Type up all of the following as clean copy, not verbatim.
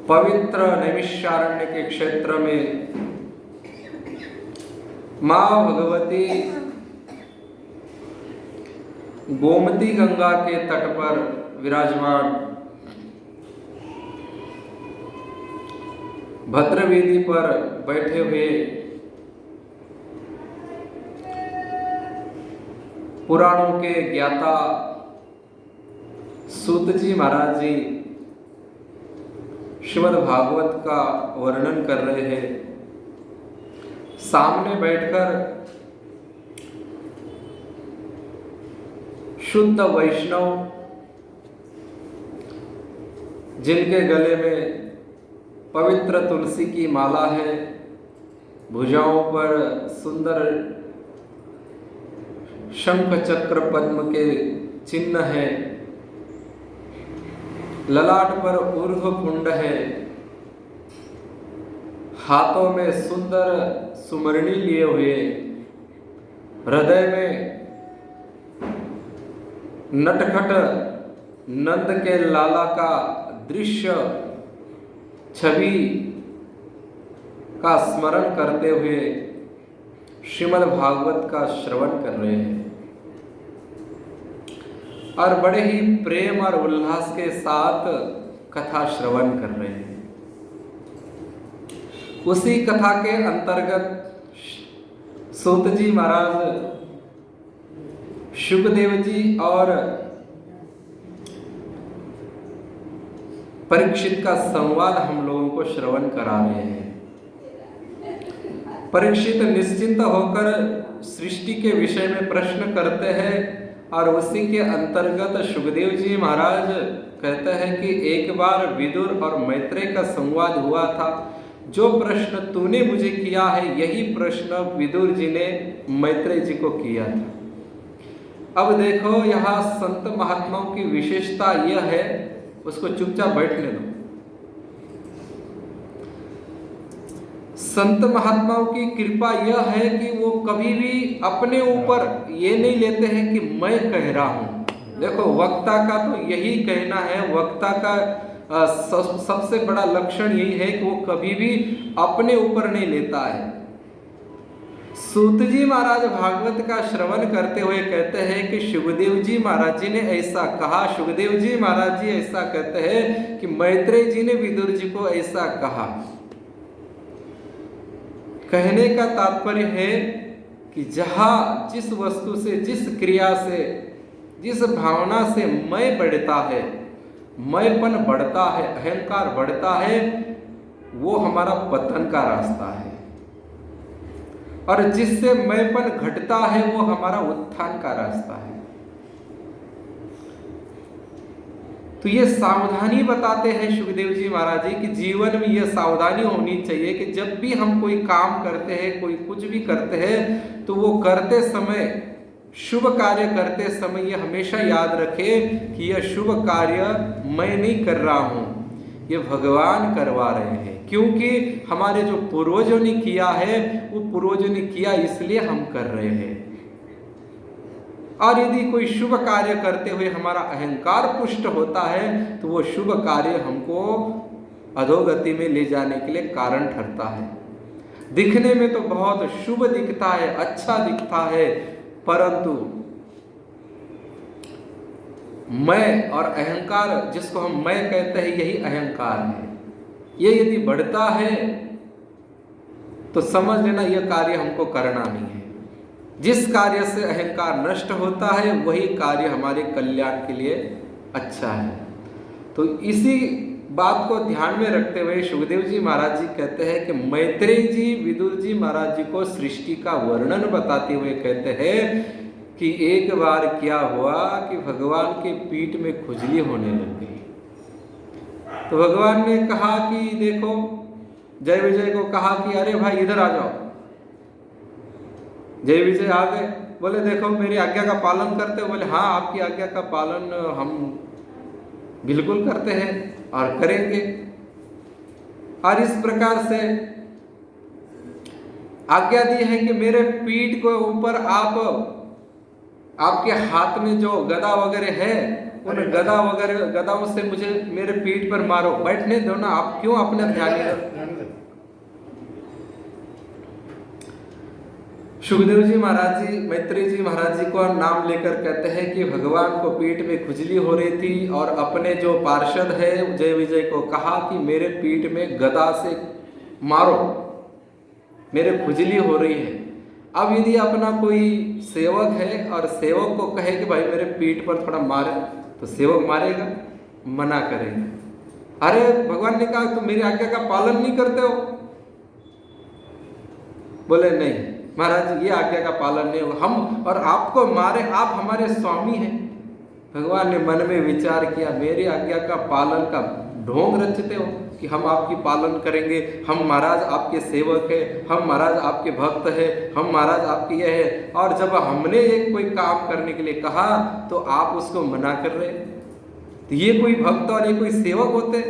पवित्र नैमिषारण्य के क्षेत्र में माँ भगवती गोमती गंगा के तट पर विराजमान भद्रवेदी पर बैठे हुए पुराणों के ज्ञाता सूत जी महाराज जी श्रीमद् भागवत का वर्णन कर रहे हैं। सामने बैठकर शुद्ध वैष्णव जिनके गले में पवित्र तुलसी की माला है, भुजाओं पर सुंदर शंख चक्र पद्म के चिन्ह है, ललाट पर ऊर्ध्व कुंड है, हाथों में सुंदर सुमरणी लिए हुए, हृदय में नटखट नंद के लाला का दृश्य छवि का स्मरण करते हुए श्रीमद् भागवत का श्रवण कर रहे हैं और बड़े ही प्रेम और उल्लास के साथ कथा श्रवण कर रहे हैं। उसी कथा के अंतर्गत सूत जी महाराज शुकदेव जी और परीक्षित का संवाद हम लोगों को श्रवण करा रहे हैं। परीक्षित निश्चिंत होकर सृष्टि के विषय में प्रश्न करते हैं और उसी के अंतर्गत शुकदेव जी महाराज कहते हैं कि एक बार विदुर और मैत्रेय का संवाद हुआ था। जो प्रश्न तूने मुझे किया है यही प्रश्न विदुर जी ने मैत्रेय जी को किया था। अब देखो यहाँ संत महात्माओं की विशेषता यह है, उसको चुपचाप बैठने दो। संत महात्माओं की कृपा यह है कि वो कभी भी अपने ऊपर ये नहीं लेते हैं कि मैं कह रहा हूं। देखो वक्ता का तो यही कहना है, वक्ता का सबसे बड़ा लक्षण यही है कि वो कभी भी अपने ऊपर नहीं लेता है। सूत जी महाराज भागवत का श्रवण करते हुए कहते हैं कि शुकदेव जी महाराज जी ने ऐसा कहा, शुकदेव जी महाराज जी ऐसा कहते हैं कि मैत्रेय जी ने विदुर जी को ऐसा कहा। कहने का तात्पर्य है कि जहाँ जिस वस्तु से, जिस क्रिया से, जिस भावना से मैं बढ़ता है, मैंपन बढ़ता है, अहंकार बढ़ता है, वो हमारा पतन का रास्ता है और जिससे मैंपन घटता है वो हमारा उत्थान का रास्ता है। तो ये सावधानी बताते हैं शुकदेव जी महाराज जी कि जीवन में ये सावधानी होनी चाहिए कि जब भी हम कोई काम करते हैं, कोई कुछ भी करते हैं, तो वो करते समय, शुभ कार्य करते समय ये हमेशा याद रखे कि यह शुभ कार्य मैं नहीं कर रहा हूं, ये भगवान करवा रहे हैं। क्योंकि हमारे जो पूर्वजों ने किया है वो पूर्वजों ने किया इसलिए हम कर रहे हैं। और यदि कोई शुभ कार्य करते हुए हमारा अहंकार पुष्ट होता है तो वो शुभ कार्य हमको अधोगति में ले जाने के लिए कारण ठहरता है। दिखने में तो बहुत शुभ दिखता है, अच्छा दिखता है, परंतु मैं और अहंकार, जिसको हम मैं कहते हैं, यही अहंकार है। ये यदि बढ़ता है तो समझ लेना यह कार्य हमको करना नहीं है। जिस कार्य से अहंकार नष्ट होता है वही कार्य हमारे कल्याण के लिए अच्छा है। तो इसी बात को ध्यान में रखते हुए शुकदेव जी महाराज जी कहते हैं कि मैत्रेय जी विदुर जी महाराज जी को सृष्टि का वर्णन बताते हुए कहते हैं कि एक बार क्या हुआ कि भगवान के पीठ में खुजली होने लग गई। तो भगवान ने कहा कि देखो, जय विजय को कहा कि अरे भाई इधर आ जाओ। जय विजय आ गए, बोले देखो मेरी आज्ञा का पालन करते हो? बोले हाँ, आपकी आज्ञा का पालन हम बिल्कुल करते हैं और करेंगे। और इस प्रकार से आज्ञा दी है कि मेरे पीठ के ऊपर आप, आपके हाथ में जो गदा वगैरह है उन गदा वगैरह गदाओं से मुझे मेरे पीठ पर मारो, बैठने दो ना, आप क्यों अपने ध्यान। सुखदेव जी महाराज जी मैत्री जी महाराज जी को नाम लेकर कहते हैं कि भगवान को पीठ में खुजली हो रही थी और अपने जो पार्षद है जय विजय को कहा कि मेरे पीठ में गदा से मारो, मेरे खुजली हो रही है। अब यदि अपना कोई सेवक है और सेवक को कहे कि भाई मेरे पीठ पर थोड़ा मारे, तो सेवक मारेगा, मना करेगा। अरे भगवान ने कहा तुम मेरी आज्ञा का पालन नहीं करते हो, बोले नहीं महाराज ये आज्ञा का पालन नहीं होगा, हम और आपको मारे, आप हमारे स्वामी हैं। भगवान ने मन में विचार किया, मेरी आज्ञा का पालन का ढोंग रचते हो कि हम आपकी पालन करेंगे, हम महाराज आपके सेवक है, हम महाराज आपके भक्त है, हम महाराज आपकी यह है, और जब हमने एक कोई काम करने के लिए कहा तो आप उसको मना कर रहे, तो ये कोई भक्त और ये कोई सेवक होते।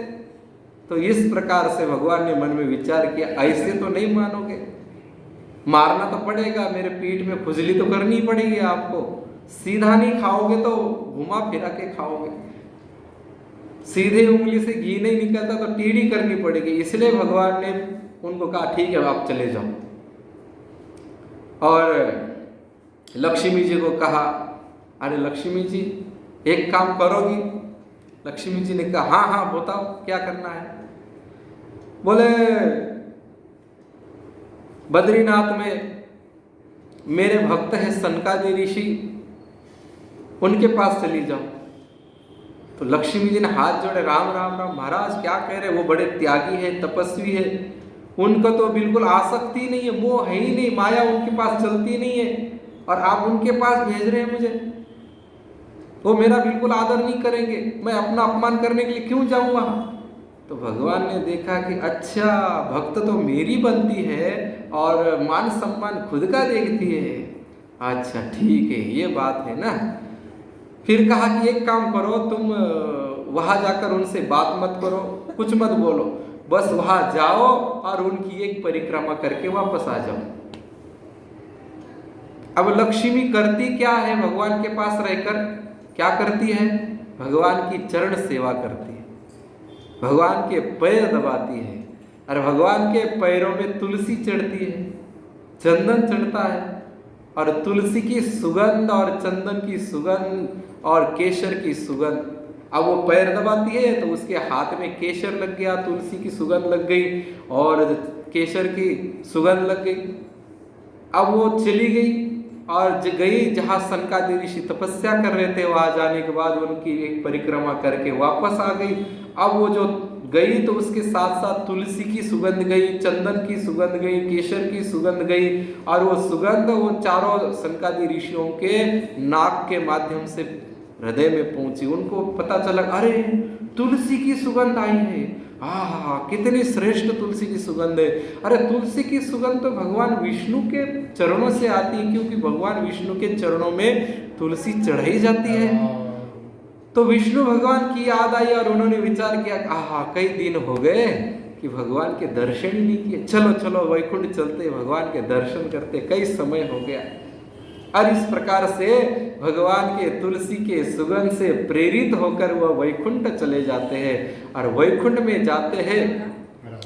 तो इस प्रकार से भगवान ने मन में विचार किया, ऐसे तो नहीं मानोगे, मारना तो पड़ेगा, मेरे पीठ में खुजली तो करनी पड़ेगी आपको, सीधा नहीं खाओगे तो घुमा फिरा के खाओगे, सीधे उंगली से घी नहीं निकलता तो टेढ़ी करनी पड़ेगी। इसलिए भगवान ने उनको कहा ठीक है आप चले जाओ। और लक्ष्मी जी को कहा अरे लक्ष्मी जी एक काम करोगी? लक्ष्मी जी ने कहा हाँ हाँ बताओ क्या करना है। बोले बद्रीनाथ में मेरे भक्त हैं सनकादि ऋषि, उनके पास चली जाओ। तो लक्ष्मी जी ने हाथ जोड़े, राम राम राम महाराज क्या कह रहे, वो बड़े त्यागी है, तपस्वी है, उनका तो बिल्कुल आसक्ति नहीं है, मोह है ही नहीं, माया उनके पास चलती नहीं है, और आप उनके पास भेज रहे हैं मुझे, वो मेरा बिल्कुल आदर नहीं करेंगे, मैं अपना अपमान करने के लिए क्यों जाऊं वहां। तो भगवान ने देखा कि अच्छा भक्त तो मेरी बनती है और मान सम्मान खुद का देखती है, अच्छा ठीक है ये बात है ना। फिर कहा कि एक काम करो, तुम वहां जाकर उनसे बात मत करो, कुछ मत बोलो, बस वहां जाओ और उनकी एक परिक्रमा करके वापस आ जाओ। अब लक्ष्मी करती क्या है भगवान के पास रहकर, क्या करती है, भगवान की चरण सेवा करती है, भगवान के पैर दबाती है, और भगवान के पैरों में तुलसी चढ़ती है, चंदन चढ़ता है, और तुलसी की सुगंध और चंदन की सुगंध और केसर की सुगंध। अब वो पैर दबाती है तो उसके हाथ में केसर लग गया, तुलसी की सुगंध लग गई और केसर की सुगंध लग गई। अब वो चली गई और गई जहाँ सनकादि ऋषि तपस्या कर रहे थे, वहां जाने के बाद उनकी एक परिक्रमा करके वापस आ गई। अब वो जो गई तो उसके साथ साथ तुलसी की सुगंध गई, चंदन की सुगंध गई, केसर की सुगंध गई, और वो सुगंध वो चारों सनकादि ऋषियों के नाक के माध्यम से हृदय में पहुंची। उनको पता चला अरे तुलसी की सुगंध आई है, आहा कितनी श्रेष्ठ तुलसी की सुगंध है। अरे तुलसी की सुगंध तो भगवान विष्णु के चरणों से आती है, क्योंकि भगवान विष्णु के चरणों में तुलसी चढ़ाई जाती है। तो विष्णु भगवान की याद आई और उन्होंने विचार किया आहा कई दिन हो गए कि भगवान के दर्शन ही नहीं किए, चलो चलो वैकुंठ चलते, भगवान के दर्शन करते, कई समय हो गया। और इस प्रकार से भगवान के तुलसी के सुगंध से प्रेरित होकर वह वैकुंठ चले जाते हैं, और वैकुंठ में जाते हैं,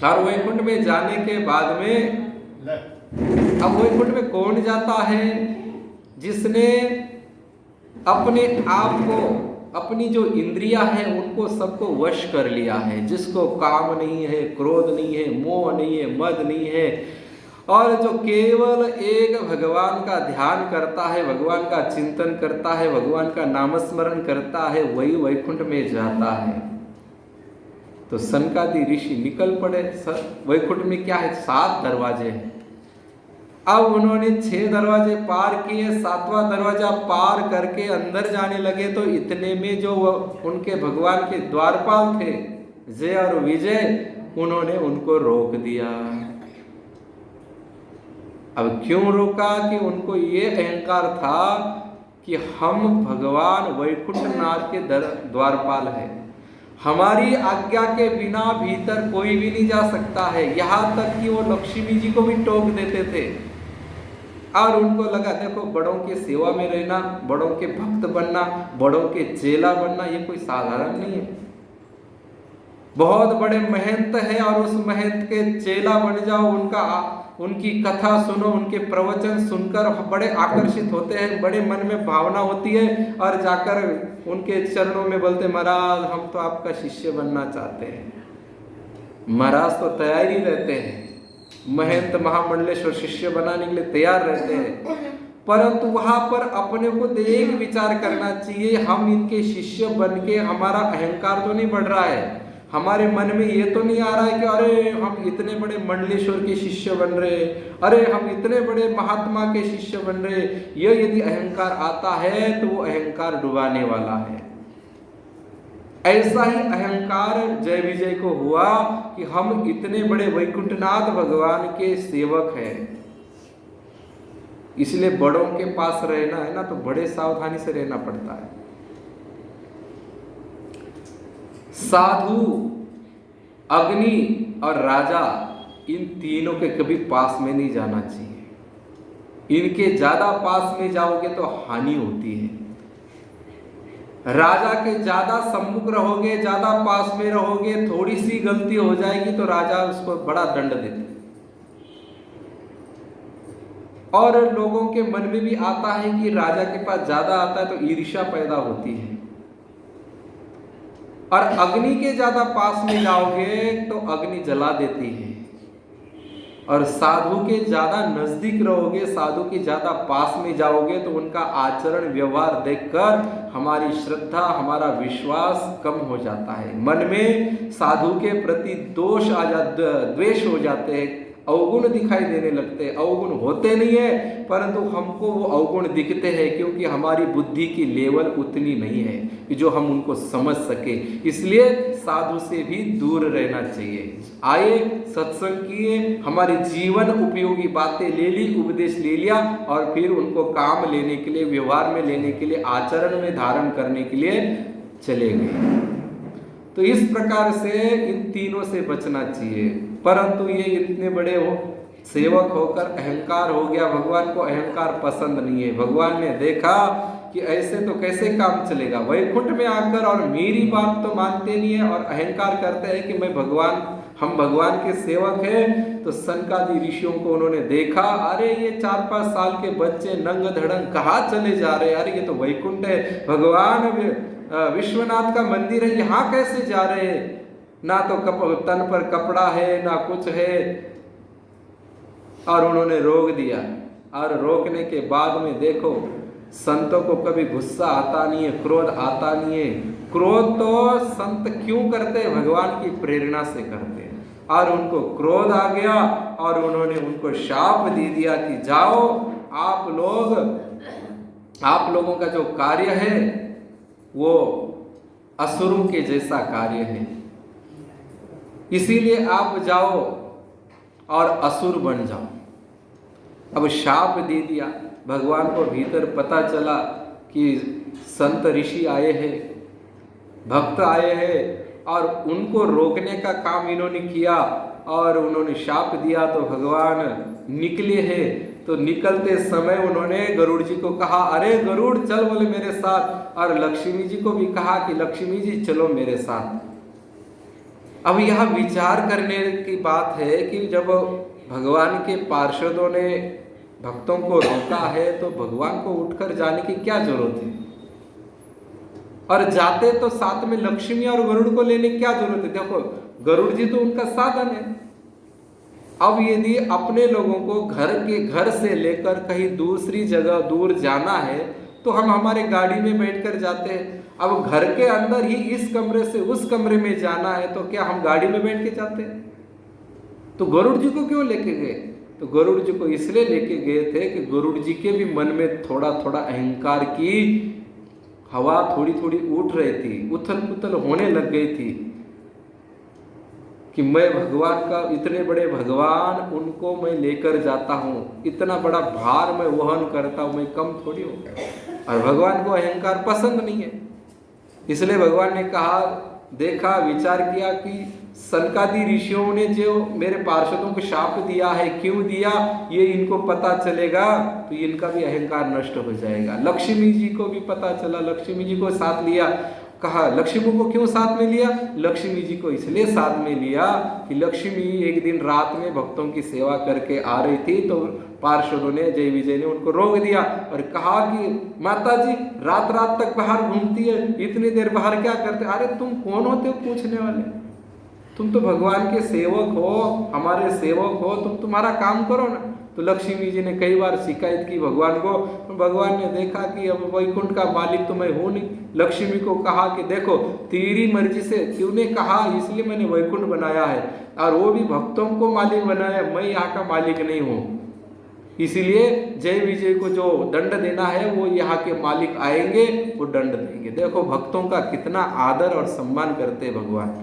और वैकुंठ में जाने के बाद में अब वैकुंठ में कौन जाता है, जिसने अपने आप को, अपनी जो इंद्रिया है उनको सबको वश कर लिया है, जिसको काम नहीं है, क्रोध नहीं है, मोह नहीं है, मद नहीं है, और जो केवल एक भगवान का ध्यान करता है, भगवान का चिंतन करता है, भगवान का नामस्मरण करता है, वही वैकुंठ में जाता है। तो सनकादि ऋषि निकल पड़े। वैकुंठ में क्या है, 7 दरवाजे हैं। अब उन्होंने 6 दरवाजे पार किए, 7वां दरवाजा पार करके अंदर जाने लगे तो इतने में जो उनके भगवान के द्वारपाल थे जय और विजय, उन्होंने उनको रोक दिया। अब क्यों रोका, कि उनको ये अहंकार था कि हम भगवान वैकुंठनाथ के द्वारपाल हैं, हमारी आज्ञा के बिना भीतर कोई भी नहीं जा सकता है। यहाँ तक कि वो लक्ष्मी जी को भी टोक देते थे। और उनको लगा देखो बड़ों के सेवा में रहना, बड़ों के भक्त बनना, बड़ों के चेला बनना ये कोई साधारण नहीं है, बहुत बड़े महंत है और उस महंत के चेला बन जाओ, उनकी कथा सुनो, उनके प्रवचन सुनकर बड़े आकर्षित होते हैं, बड़े मन में भावना होती है और जाकर उनके चरणों में बोलते महाराज हम तो आपका शिष्य बनना चाहते हैं। महाराज तो तैयार ही रहते हैं, महंत महामंडलेश्वर शिष्य बनाने के लिए तैयार रहते हैं, परंतु वहां पर अपने को एक विचार करना चाहिए, हम इनके शिष्य बन के हमारा अहंकार तो नहीं बढ़ रहा है, हमारे मन में ये तो नहीं आ रहा है कि अरे हम इतने बड़े मंडलेश्वर के शिष्य बन रहे, अरे हम इतने बड़े महात्मा के शिष्य बन रहे। यह यदि अहंकार आता है तो वो अहंकार डुबाने वाला है। ऐसा ही अहंकार जय विजय को हुआ कि हम इतने बड़े वैकुंठनाथ भगवान के सेवक हैं, इसलिए बड़ों के पास रहना है ना तो बड़े सावधानी से रहना पड़ता है। साधु, अग्नि और राजा इन तीनों के कभी पास में नहीं जाना चाहिए, इनके ज्यादा पास में जाओगे तो हानि होती है। राजा के ज्यादा सम्मुख रहोगे, ज्यादा पास में रहोगे, थोड़ी सी गलती हो जाएगी तो राजा उसको बड़ा दंड देते। और लोगों के मन में भी आता है कि राजा के पास ज्यादा आता है तो ईर्ष्या पैदा होती है। और अग्नि के ज्यादा पास में जाओगे तो अग्नि जला देती है, और साधु के ज्यादा नजदीक रहोगे, साधु के ज्यादा पास में जाओगे तो उनका आचरण व्यवहार देखकर हमारी श्रद्धा, हमारा विश्वास कम हो जाता है, मन में साधु के प्रति दोष आ जाता, द्वेष हो जाते हैं, अवगुण दिखाई देने लगते हैं। अवगुण होते नहीं है परंतु हमको वो अवगुण दिखते हैं क्योंकि हमारी बुद्धि की लेवल उतनी नहीं है कि जो हम उनको समझ सके, इसलिए साधु से भी दूर रहना चाहिए। आए सत्संग किए, हमारे जीवन उपयोगी बातें ले ली, उपदेश ले लिया और फिर उनको काम लेने के लिए, व्यवहार में लेने के लिए, आचरण में धारण करने के लिए चले गए। तो इस प्रकार से इन तीनों से बचना चाहिए। परंतु ये इतने बड़े हो सेवक होकर अहंकार हो गया, भगवान को अहंकार पसंद नहीं है। भगवान ने देखा कि ऐसे तो कैसे काम चलेगा, वैकुंठ में आकर और मेरी बात तो मानते नहीं है और अहंकार करते हैं कि मैं भगवान, हम भगवान के सेवक हैं। तो सनकादि ऋषियों को उन्होंने देखा, अरे ये 4-5 साल के बच्चे नंग धड़ंग कहाँ चले जा रहे हैं, अरे ये तो वैकुंठ है, भगवान विश्वनाथ का मंदिर है, यहाँ कैसे जा रहे हैं, ना तो तन पर कपड़ा है ना कुछ है। और उन्होंने रोक दिया, और रोकने के बाद में देखो संतों को कभी गुस्सा आता नहीं है, क्रोध आता नहीं है। क्रोध तो संत क्यों करते हैं, भगवान की प्रेरणा से करते हैं। और उनको क्रोध आ गया और उन्होंने उनको शाप दे दिया कि जाओ आप लोगों का जो कार्य है वो असुरों के जैसा कार्य है, इसीलिए आप जाओ और असुर बन जाओ। अब शाप दे दिया। भगवान को भीतर पता चला कि संत ऋषि आए हैं, भक्त आए हैं, और उनको रोकने का काम इन्होंने किया और उन्होंने शाप दिया। तो भगवान निकले हैं, तो निकलते समय उन्होंने गरुड़ जी को कहा, अरे गरुड़ चल बोले मेरे साथ, और लक्ष्मी जी को भी कहा कि लक्ष्मी जी चलो मेरे साथ। अब यह विचार करने की बात है कि जब भगवान के पार्षदों ने भक्तों को रोका है तो भगवान को उठकर जाने की क्या जरूरत है, और जाते तो साथ में लक्ष्मी और गरुड़ को लेने की क्या जरूरत है। देखो गरुड़ जी तो उनका साधन है। अब यदि अपने लोगों को घर से लेकर कहीं दूसरी जगह दूर जाना है तो हम हमारे गाड़ी में बैठकर जाते हैं। अब घर के अंदर ही इस कमरे से उस कमरे में जाना है तो क्या हम गाड़ी में बैठ के जाते हैं? तो गरुड़ जी को क्यों लेके गए? तो गरुड़ जी को इसलिए लेके गए थे कि गरुड़ जी के भी मन में थोड़ा थोड़ा अहंकार की हवा थोड़ी थोड़ी उठ रही थी, उथल पुथल होने लग गई थी कि मैं भगवान का, इतने बड़े भगवान, उनको मैं लेकर जाता हूँ, इतना बड़ा भार मैं वहन करता हूँ, मैं कम थोड़ी हो गया। और भगवान को अहंकार पसंद नहीं है, इसलिए भगवान ने कहा, देखा, विचार किया कि सनकादि ऋषियों ने जो मेरे पार्षदों को शाप दिया है, क्यों दिया ये इनको पता चलेगा तो इनका भी अहंकार नष्ट हो जाएगा। लक्ष्मी जी को भी पता चला, लक्ष्मी जी को साथ लिया। कहा लक्ष्मी को क्यों साथ में लिया? लक्ष्मी जी को इसलिए साथ में लिया कि लक्ष्मी एक दिन रात में भक्तों की सेवा करके आ रही थी, तो पार्षदों ने, जय विजय ने उनको रोक दिया और कहा कि माता जी रात रात तक बाहर घूमती है, इतनी देर बाहर क्या करते? अरे तुम कौन होते हो पूछने वाले? तुम तो भगवान के सेवक हो, हमारे सेवक हो, तुम तुम्हारा काम करो ना। तो लक्ष्मी जी ने कई बार शिकायत की भगवान को, तो भगवान ने देखा कि अब वैकुंठ का मालिक तो मैं हूँ नहीं। लक्ष्मी को कहा कि देखो तेरी मर्जी से, तूने कहा इसलिए मैंने वैकुंठ बनाया है, और वो भी भक्तों को मालिक बनाया, मैं यहाँ का मालिक नहीं हूँ। इसीलिए जय विजय को जो दंड देना है वो यहाँ के मालिक आएंगे, वो दंड देंगे। देखो भक्तों का कितना आदर और सम्मान करते भगवान।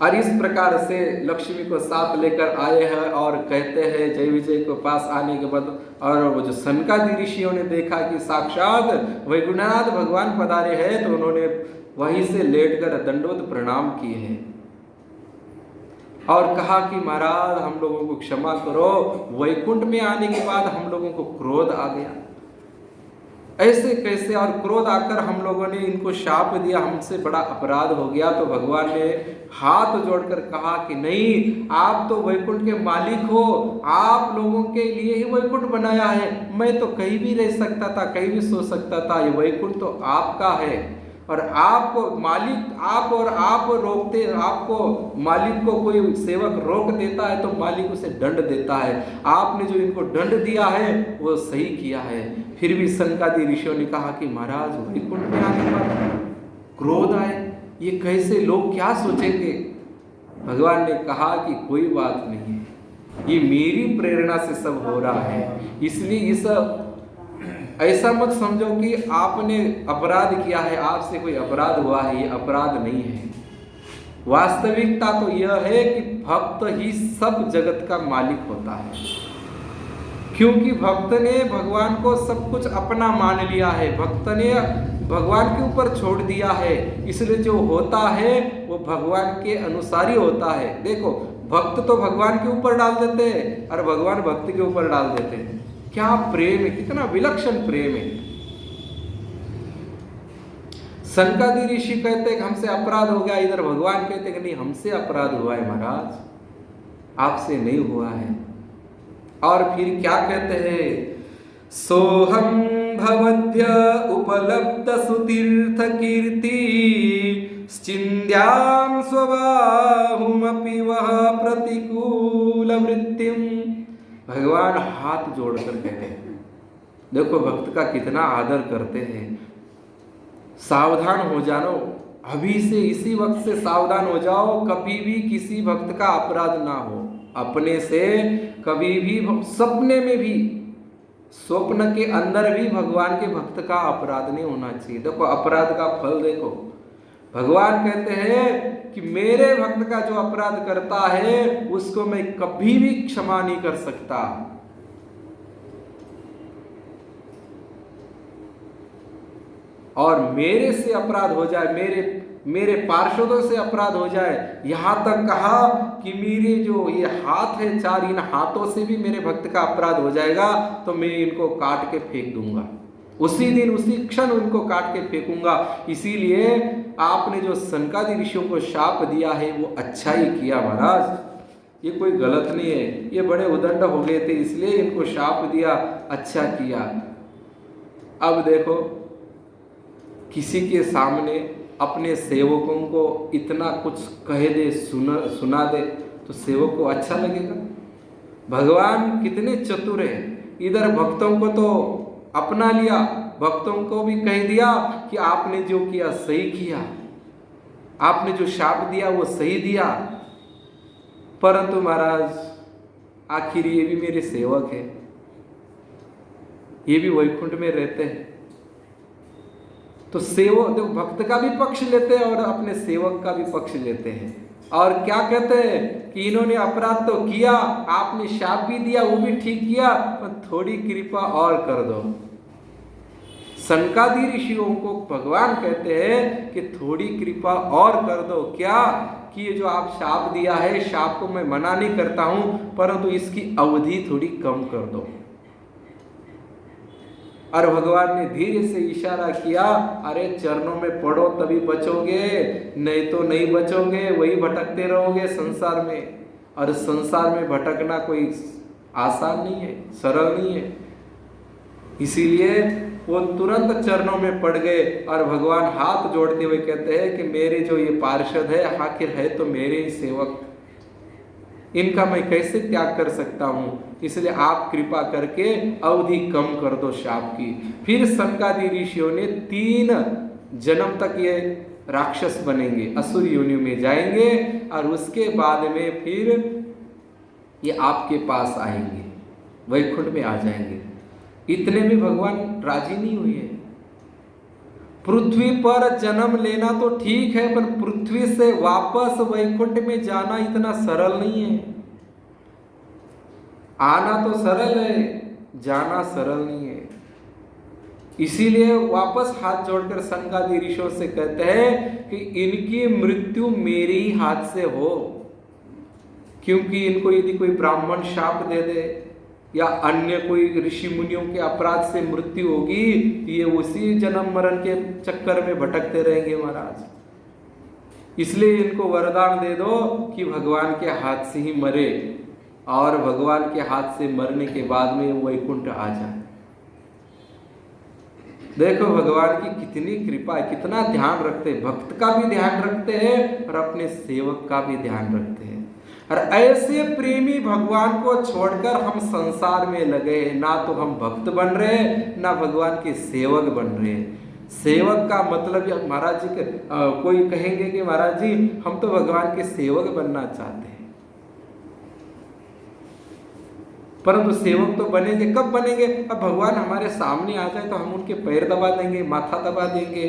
और इस प्रकार से लक्ष्मी को साथ लेकर आए हैं और कहते हैं जय विजय के पास आने के बाद, और वो जो सनकादि ऋषियों ने देखा कि साक्षात वैकुंठनाथ भगवान पधारे हैं, तो उन्होंने वहीं से लेटकर दंडवत प्रणाम किए हैं और कहा कि महाराज हम लोगों को क्षमा करो, वैकुंठ में आने के बाद हम लोगों को क्रोध आ गया, ऐसे कैसे, और क्रोध आकर हम लोगों ने इनको शाप दिया, हमसे बड़ा अपराध हो गया। तो भगवान ने हाथ जोड़कर कहा कि नहीं, आप तो वैकुंठ के मालिक हो, आप लोगों के लिए ही वैकुंठ बनाया है, मैं तो कहीं भी रह सकता था, कहीं भी सो सकता था, ये वैकुंठ तो आपका है। और आपको मालिक, आप और आप रोकते, आपको मालिक को कोई सेवक रोक देता है तो मालिक उसे दंड देता है, आपने जो इनको दंड दिया है वो सही किया है। फिर भी सनकादि ऋषियों ने कहा कि महाराज वैकुंठ में आने पर क्रोध आए, ये कैसे, लोग क्या सोचेंगे? भगवान ने कहा कि कोई बात नहीं है, ये मेरी प्रेरणा से सब हो रहा है, इसलिए इस ऐसा मत समझो कि आपने अपराध किया है, आपसे कोई अपराध हुआ है, ये अपराध नहीं है। वास्तविकता तो यह है कि भक्त ही सब जगत का मालिक होता है, क्योंकि भक्त ने भगवान को सब कुछ अपना मान लिया है, भक्त ने भगवान के ऊपर छोड़ दिया है, इसलिए जो होता है वो भगवान के अनुसार ही होता है। देखो भक्त तो भगवान के ऊपर डाल देते हैं और भगवान भक्त के ऊपर डाल देते हैं। क्या प्रेम है, कितना विलक्षण प्रेम है। सनकादि ऋषि कहते हैं हमसे अपराध हो गया, इधर भगवान कहते हैं कि नहीं, हमसे अपराध हुआ है महाराज, आपसे नहीं हुआ है। और फिर क्या कहते हैं, सोहम भवद्य उपलब्ध सुतीर्थ कीर्ति चिंद्याम स्वबाहुमपि वह प्रतिकूल वृत्तिम। भगवान हाथ जोड़कर कहते हैं, देखो भक्त का कितना आदर करते हैं, सावधान हो जाओ, अभी से इसी वक्त से सावधान हो जाओ, कभी भी किसी भक्त का अपराध ना हो अपने से, कभी भी सपने में भी, स्वप्न के अंदर भी भगवान के भक्त का अपराध नहीं होना चाहिए। देखो अपराध का फल देखो, भगवान कहते हैं कि मेरे भक्त का जो अपराध करता है उसको मैं कभी भी क्षमा नहीं कर सकता। और मेरे से अपराध हो जाए, मेरे पार्षदों से अपराध हो जाए, यहां तक कहा कि मेरे जो ये हाथ है चार, इन हाथों से भी मेरे भक्त का अपराध हो जाएगा तो मैं इनको काट के फेंक दूंगा, उसी दिन उसी क्षण उनको काट के फेंकूंगा। इसीलिए आपने जो सनकादि ऋषियों को शाप दिया है वो अच्छा ही किया महाराज, ये कोई गलत नहीं है, ये बड़े उदंड हो गए थे इसलिए इनको शाप दिया, अच्छा किया। अब देखो किसी के सामने अपने सेवकों को इतना कुछ कह दे, सुना दे तो सेवक को अच्छा लगेगा। भगवान कितने चतुर हैं, इधर भक्तों को तो अपना लिया, भक्तों को भी कह दिया कि आपने जो किया सही किया, आपने जो शाप दिया वो सही दिया, परंतु महाराज आखिर ये भी मेरे सेवक है, ये भी वैकुंठ में रहते हैं। तो सेवक देखो भक्त का भी पक्ष लेते हैं और अपने सेवक का भी पक्ष लेते हैं, और क्या कहते हैं कि इन्होंने अपराध तो किया, आपने शाप भी दिया, वो भी ठीक किया, पर थोड़ी कृपा और कर दो। सनकादि ऋषियों को भगवान कहते हैं कि थोड़ी कृपा और कर दो। क्या कि ये जो आप शाप दिया है, शाप को मैं मना नहीं करता हूं, परंतु इसकी अवधि थोड़ी कम कर दो। और भगवान ने धीरे से इशारा किया, अरे चरणों में पड़ो तभी बचोगे, नहीं तो नहीं बचोगे, वही भटकते रहोगे संसार में। और संसार में भटकना कोई आसान नहीं है, सरल नहीं है। इसीलिए वो तुरंत चरणों में पड़ गए और भगवान हाथ जोड़ते हुए कहते हैं कि मेरे जो ये पार्षद है, आखिर है तो मेरे ही सेवक, इनका मैं कैसे त्याग कर सकता हूँ, इसलिए आप कृपा करके अवधि कम कर दो शाप की। फिर सनकादि ऋषियों ने 3 जन्म तक ये राक्षस बनेंगे, असुर योनि में जाएंगे और उसके बाद में फिर ये आपके पास आएंगे, वैकुंठ में आ जाएंगे। इतने में भगवान राजी नहीं हुए। पृथ्वी पर जन्म लेना तो ठीक है, पर पृथ्वी से वापस वैकुंठ में जाना इतना सरल नहीं है। आना तो सरल है, जाना सरल नहीं है। इसीलिए वापस हाथ जोड़कर सनकादि ऋषियों से कहते हैं कि इनकी मृत्यु मेरे ही हाथ से हो, क्योंकि इनको यदि कोई ब्राह्मण शाप दे दे या अन्य कोई ऋषि मुनियों के अपराध से मृत्यु होगी, ये उसी जन्म मरण के चक्कर में भटकते रहेंगे महाराज। इसलिए इनको वरदान दे दो कि भगवान के हाथ से ही मरे और भगवान के हाथ से मरने के बाद में वैकुंठ आ जाए। देखो भगवान की कितनी कृपा है, कितना ध्यान रखते हैं, भक्त का भी ध्यान रखते हैं और अपने सेवक का भी ध्यान रखते हैं। और ऐसे प्रेमी भगवान को छोड़कर हम संसार में लगे हैं, ना तो हम भक्त बन रहे हैं ना भगवान के सेवक बन रहे हैं। सेवक का मतलब महाराज जी कोई कहेंगे कि महाराज जी हम तो भगवान के सेवक बनना चाहते हैं, परंतु सेवक तो बनेंगे कब बनेंगे? अब भगवान हमारे सामने आ जाए तो हम उनके पैर दबा देंगे, माथा दबा देंगे,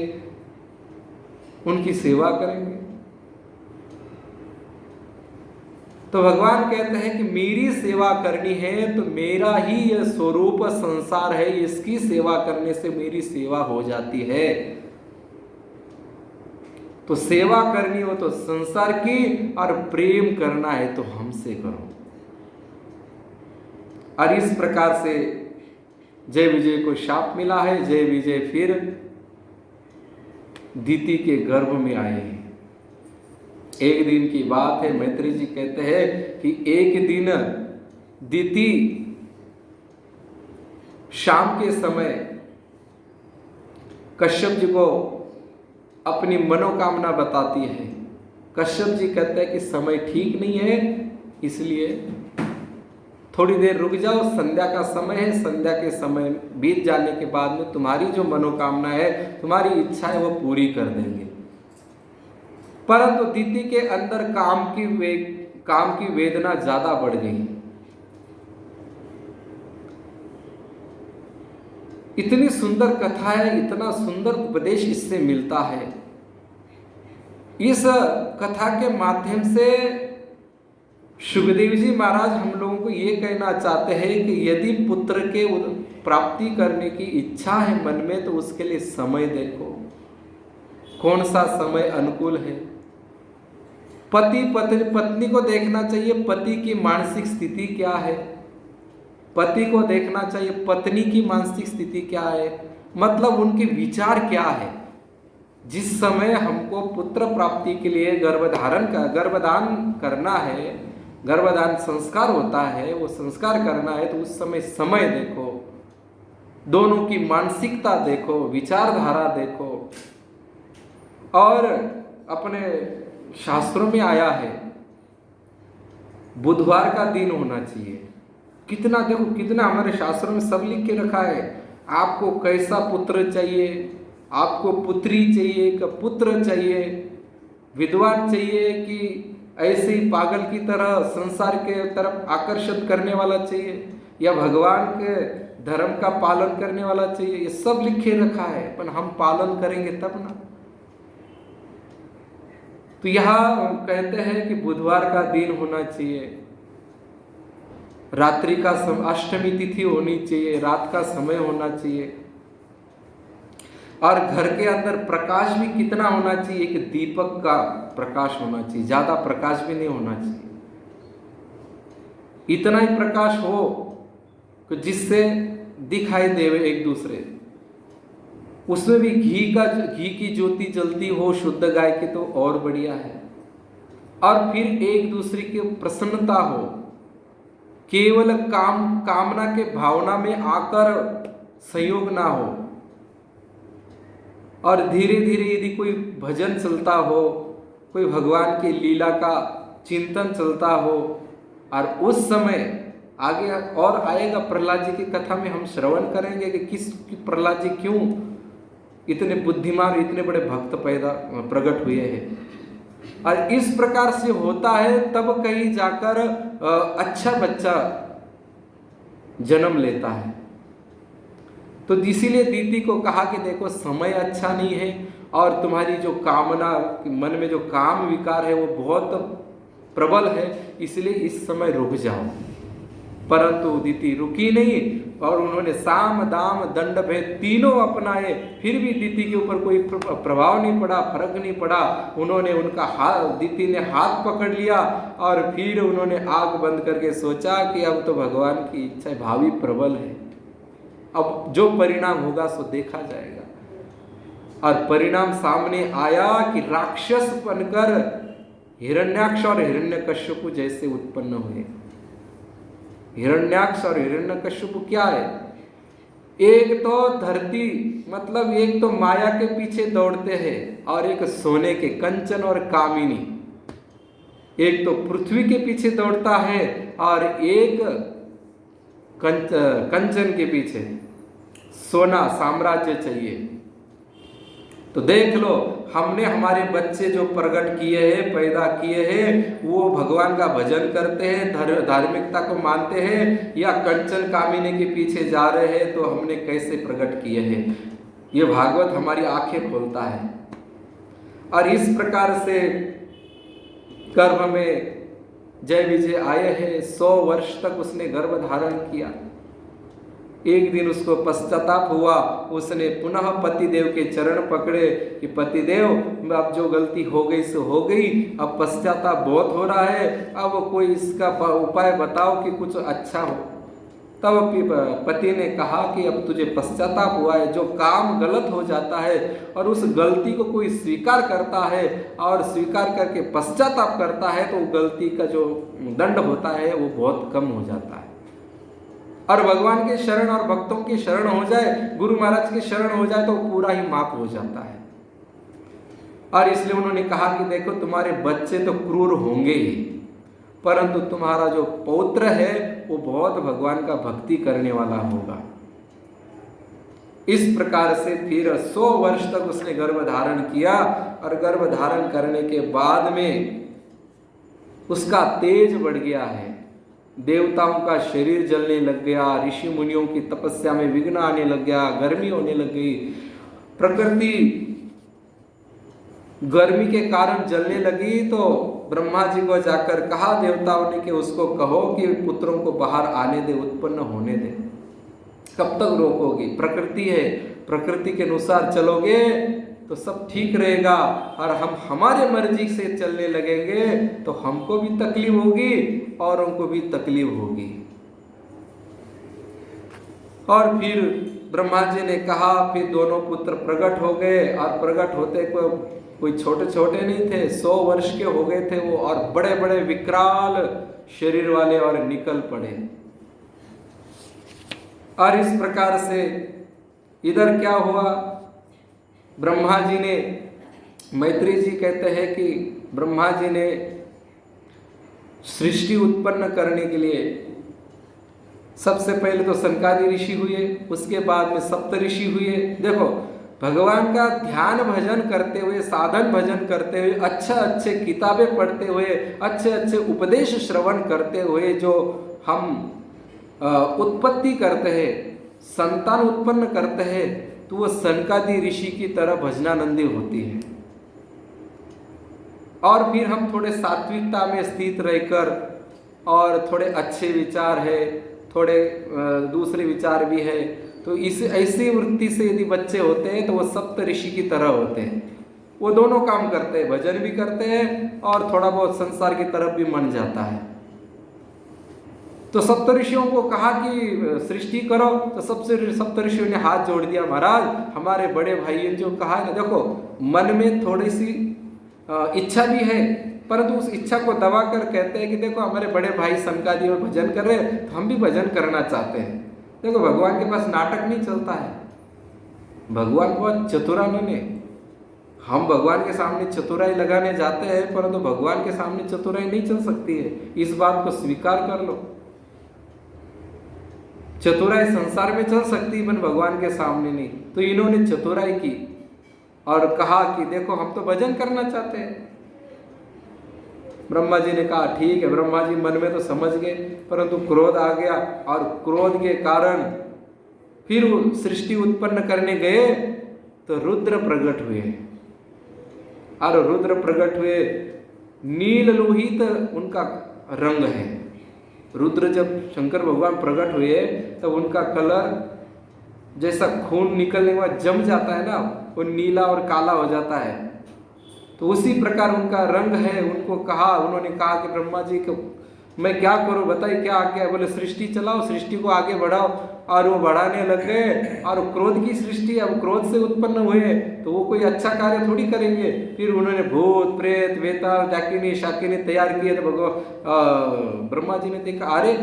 उनकी सेवा करेंगे। तो भगवान कहते हैं कि मेरी सेवा करनी है तो मेरा ही यह स्वरूप संसार है, इसकी सेवा करने से मेरी सेवा हो जाती है। तो सेवा करनी हो तो संसार की, और प्रेम करना है तो हमसे करो। और इस प्रकार से जय विजय को शाप मिला है। जय विजय फिर दिति के गर्भ में आए हैं। एक दिन की बात है, मैत्री जी कहते हैं कि एक दिन दिति शाम के समय कश्यप जी को अपनी मनोकामना बताती है। कश्यप जी कहते हैं कि समय ठीक नहीं है, इसलिए थोड़ी देर रुक जाओ, संध्या का समय है, संध्या के समय बीत जाने के बाद में तुम्हारी जो मनोकामना है, तुम्हारी इच्छा है, वो पूरी कर देंगे। परंतु दिति के अंदर काम की वेदना ज्यादा बढ़ गई। इतनी सुंदर कथा है, इतना सुंदर उपदेश इससे मिलता है। इस कथा के माध्यम से सुखदेव जी महाराज हम लोगों को ये कहना चाहते हैं कि यदि पुत्र के प्राप्ति करने की इच्छा है मन में, तो उसके लिए समय देखो, कौन सा समय अनुकूल है। पति पत्नी को देखना चाहिए, पति की मानसिक स्थिति क्या है, पति को देखना चाहिए पत्नी की मानसिक स्थिति क्या है, मतलब उनके विचार क्या है। जिस समय हमको पुत्र प्राप्ति के लिए गर्भदान करना है, गर्भदान संस्कार होता है, वो संस्कार करना है, तो उस समय देखो, दोनों की मानसिकता देखो, विचारधारा देखो। और अपने शास्त्रों में आया है बुधवार का दिन होना चाहिए। कितना देखो, कितना हमारे शास्त्रों में सब लिख के रखा है। आपको कैसा पुत्र चाहिए, आपको पुत्री चाहिए कि पुत्र चाहिए, विद्वान चाहिए कि ऐसे ही पागल की तरह संसार के तरफ आकर्षित करने वाला चाहिए, या भगवान के धर्म का पालन करने वाला चाहिए। ये सब लिखे रखा है, पर हम पालन करेंगे तब ना। तो यहाँ कहते हैं कि बुधवार का दिन होना चाहिए, रात्रि का अष्टमी तिथि होनी चाहिए, रात का समय होना चाहिए। और घर के अंदर प्रकाश भी कितना होना चाहिए, एक दीपक का प्रकाश होना चाहिए, ज्यादा प्रकाश भी नहीं होना चाहिए। इतना ही प्रकाश हो कि जिससे दिखाई देवे एक दूसरे। उसमें भी घी की ज्योति जलती हो शुद्ध गाय की तो और बढ़िया है। और फिर एक दूसरे की प्रसन्नता हो, केवल कामना के भावना में आकर संयोग ना हो। और धीरे धीरे यदि कोई भजन चलता हो, कोई भगवान की लीला का चिंतन चलता हो, और उस समय आगे और आएगा प्रहलाद जी की कथा में हम श्रवण करेंगे कि किस प्रहलाद जी क्यों इतने बुद्धिमान, इतने बड़े भक्त प्रकट हुए हैं। और इस प्रकार से होता है तब कहीं जाकर अच्छा बच्चा जन्म लेता है। तो इसीलिए दीदी को कहा कि देखो समय अच्छा नहीं है और तुम्हारी जो कामना, मन में जो काम विकार है वो बहुत प्रबल है, इसलिए इस समय रुक जाओ। परंतु दीदी रुकी नहीं और उन्होंने साम दाम दंड भेद तीनों अपनाए, फिर भी दीदी के ऊपर कोई प्रभाव नहीं पड़ा, फर्क नहीं पड़ा। उन्होंने उनका हाथ, दीदी ने हाथ पकड़ लिया और फिर उन्होंने आंख बंद करके सोचा कि अब तो भगवान की इच्छा, भावी प्रबल है, अब जो परिणाम होगा सो देखा जाएगा। और परिणाम सामने आया कि राक्षस बनकर हिरण्याक्ष और हिरण्यकश्यप जैसे उत्पन्न हुए। हिरण्याक्ष और हिरण्यकश्यप क्या है? एक तो धरती, मतलब एक तो माया के पीछे दौड़ते हैं और एक सोने के, कंचन और कामिनी। एक तो पृथ्वी के पीछे दौड़ता है और एक कंचन के पीछे, सोना साम्राज्य चाहिए। तो देख लो, हमने हमारे बच्चे जो प्रकट किए हैं, पैदा किए हैं, वो भगवान का भजन करते हैं, धार्मिकता को मानते हैं, या कंचन कामिनी के पीछे जा रहे हैं, तो हमने कैसे प्रकट किए हैं? ये भागवत हमारी आंखें खोलता है। और इस प्रकार से गर्भ में जय विजय आए हैं। 100 वर्ष तक उसने गर्भ धारण किया। एक दिन उसको पश्चाताप हुआ, उसने पुनः पतिदेव के चरण पकड़े कि पतिदेव, अब जो गलती हो गई सो हो गई, अब पश्चाताप बहुत हो रहा है, अब कोई इसका उपाय बताओ कि कुछ अच्छा हो। तब पति ने कहा कि अब तुझे पश्चाताप हुआ है, जो काम गलत हो जाता है और उस गलती को कोई स्वीकार करता है और स्वीकार करके पश्चाताप करता है, तो गलती का जो दंड होता है वो बहुत कम हो जाता है। और भगवान के शरण और भक्तों की शरण हो जाए, गुरु महाराज के शरण हो जाए, तो पूरा ही माफ हो जाता है। और इसलिए उन्होंने कहा कि देखो, तुम्हारे बच्चे तो क्रूर होंगे ही, परंतु तुम्हारा जो पौत्र है वो बहुत भगवान का भक्ति करने वाला होगा। इस प्रकार से फिर 100 वर्ष तक उसने गर्भ धारण किया। और गर्भ धारण करने के बाद में उसका तेज बढ़ गया है, देवताओं का शरीर जलने लग गया, ऋषि मुनियों की तपस्या में विघ्न आने लग गया, गर्मी होने लग गई, प्रकृति गर्मी के कारण जलने लगी। तो ब्रह्मा जी को जाकर कहा देवताओं ने कि उसको कहो कि पुत्रों को बाहर आने दे, उत्पन्न होने दे। कब तक रोकोगी? प्रकृति है, प्रकृति के अनुसार चलोगे तो सब ठीक रहेगा, और हम हमारे मर्जी से चलने लगेंगे तो हमको भी तकलीफ होगी और उनको भी तकलीफ होगी। और फिर ब्रह्मा जी ने कहा, फिर दोनों पुत्र प्रकट हो गए। और प्रकट होते कोई छोटे छोटे नहीं थे, 100 वर्ष के हो गए थे वो, और बड़े बड़े विकराल शरीर वाले और निकल पड़े। और इस प्रकार से इधर क्या हुआ, ब्रह्मा जी ने, मैत्री जी कहते हैं कि ब्रह्मा जी ने सृष्टि उत्पन्न करने के लिए सबसे पहले तो सनकादि ऋषि हुए, उसके बाद में सप्त ऋषि हुए। देखो, भगवान का ध्यान भजन करते हुए, साधन भजन करते हुए, अच्छे किताबें पढ़ते हुए, अच्छे उपदेश श्रवण करते हुए जो हम उत्पत्ति करते हैं, संतान उत्पन्न करते हैं, तो वो सनकादि ऋषि की तरह भजनानंदी होती है। और फिर हम थोड़े सात्विकता में स्थित रहकर, और थोड़े अच्छे विचार है, थोड़े दूसरे विचार भी है, तो इस ऐसी वृत्ति से यदि बच्चे होते हैं तो वो सप्त ऋषि की तरह होते हैं। वो दोनों काम करते हैं, भजन भी करते हैं और थोड़ा बहुत संसार की तरफ भी मन जाता है। तो सप्तऋषियों को कहा कि सृष्टि करो, तो सबसे सप्तऋषियों ने हाथ जोड़ दिया, महाराज हमारे बड़े भाइयों जो कहा है ना, देखो मन में थोड़ी सी इच्छा भी है, परंतु उस इच्छा को दबा कर कहते हैं कि देखो हमारे बड़े भाई सनकादि में भजन कर रहे हैं तो हम भी भजन करना चाहते हैं। देखो भगवान के पास नाटक नहीं चलता है, भगवान बहुत चतुरानन है। हम भगवान के सामने चतुराई लगाने जाते हैं, परंतु भगवान के सामने चतुराई नहीं चल सकती है, इस बात को स्वीकार कर लो। चतुराई संसार में चल सकती है पर भगवान के सामने नहीं। तो इन्होंने चतुराई की और कहा कि देखो हम तो भजन करना चाहते हैं। ब्रह्मा जी ने कहा ठीक है। ब्रह्मा जी मन में तो समझ गए, परंतु क्रोध आ गया और क्रोध के कारण फिर सृष्टि उत्पन्न करने गए तो रुद्र प्रकट हुए और रुद्र प्रकट हुए, नील लोहित उनका रंग है। रुद्र जब शंकर भगवान प्रकट हुए तब उनका कलर जैसा खून निकलने के बाद जम जाता है ना, वो नीला और काला हो जाता है, तो उसी प्रकार उनका रंग है। उन्होंने कहा कि ब्रह्मा जी को मैं क्या करूं, बताइए क्या आज्ञा है। बोले सृष्टि चलाओ, सृष्टि को आगे बढ़ाओ। और वो बढ़ाने लग गए और क्रोध की सृष्टि, अब क्रोध से उत्पन्न हुए तो वो कोई अच्छा कार्य थोड़ी करेंगे। फिर उन्होंने भूत प्रेत वेताल डाकिनी शाकिनी तैयार किए। तो भगवान ब्रह्मा जी ने देखा अरे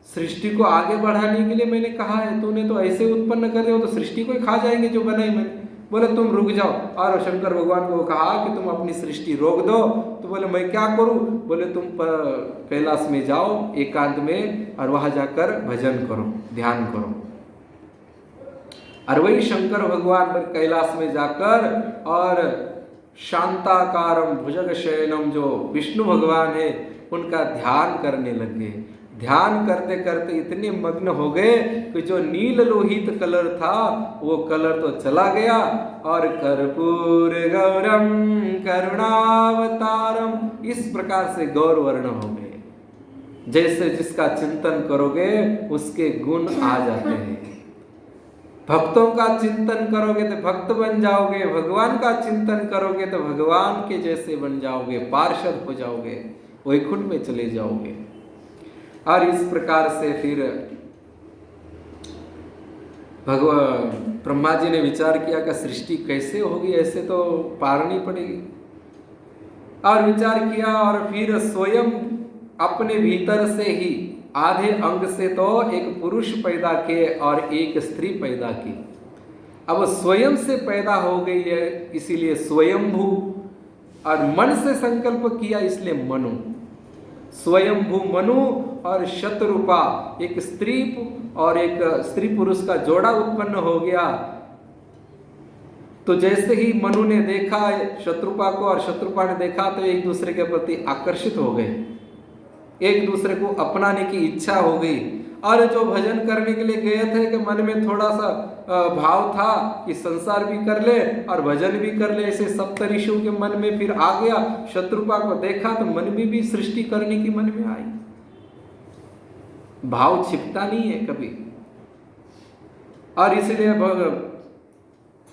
सृष्टि को आगे बढ़ाने के लिए मैंने कहा है, तूने तो ऐसे उत्पन्न कर रहे हो, तो सृष्टि को ही खा जाएंगे जो बनाई मैंने। बोले तुम रुक जाओ। और शंकर भगवान को कहा कि तुम अपनी सृष्टि रोक दो। तो बोले मैं क्या करूं। बोले तुम कैलाश में जाओ एकांत में और वहां जाकर भजन करो, ध्यान करो। और वही शंकर भगवान कैलाश में जाकर और शांताकारम भुजग शयनम जो विष्णु भगवान है उनका ध्यान करने लगे। ध्यान करते करते इतने मग्न हो गए कि जो नील लोहित कलर था वो कलर तो चला गया और कर्पूर गौरम करुणावतारम इस प्रकार से गौर वर्ण हो गए। जैसे जिसका चिंतन करोगे उसके गुण आ जाते हैं। भक्तों का चिंतन करोगे तो भक्त बन जाओगे, भगवान का चिंतन करोगे तो भगवान के जैसे बन जाओगे, पार्षद हो जाओगे, वैकुंठ में चले जाओगे। और इस प्रकार से फिर भगवान ब्रह्मा जी ने विचार किया कि सृष्टि कैसे होगी, ऐसे तो पारनी पड़ेगी। और विचार किया और फिर स्वयं अपने भीतर से ही आधे अंग से तो एक पुरुष पैदा किए और एक स्त्री पैदा की। अब स्वयं से पैदा हो गई है इसीलिए स्वयंभू, और मन से संकल्प किया इसलिए मनु। स्वयंभू मनु और शतरूपा एक स्त्री और एक स्त्री पुरुष का जोड़ा उत्पन्न हो गया। तो जैसे ही मनु ने देखा शत्रुपा को और शत्रुपा ने देखा तो एक दूसरे के प्रति आकर्षित हो गए, एक दूसरे को अपनाने की इच्छा हो गई। और जो भजन करने के लिए गए थे कि मन में थोड़ा सा भाव था कि संसार भी कर ले और भजन भी कर ले, ऐसे सप्तऋषियों के मन में फिर आ गया। शत्रुपा को देखा तो मन में भी सृष्टि करने की मन में आई। भाव छिपता नहीं है कभी। और इसलिए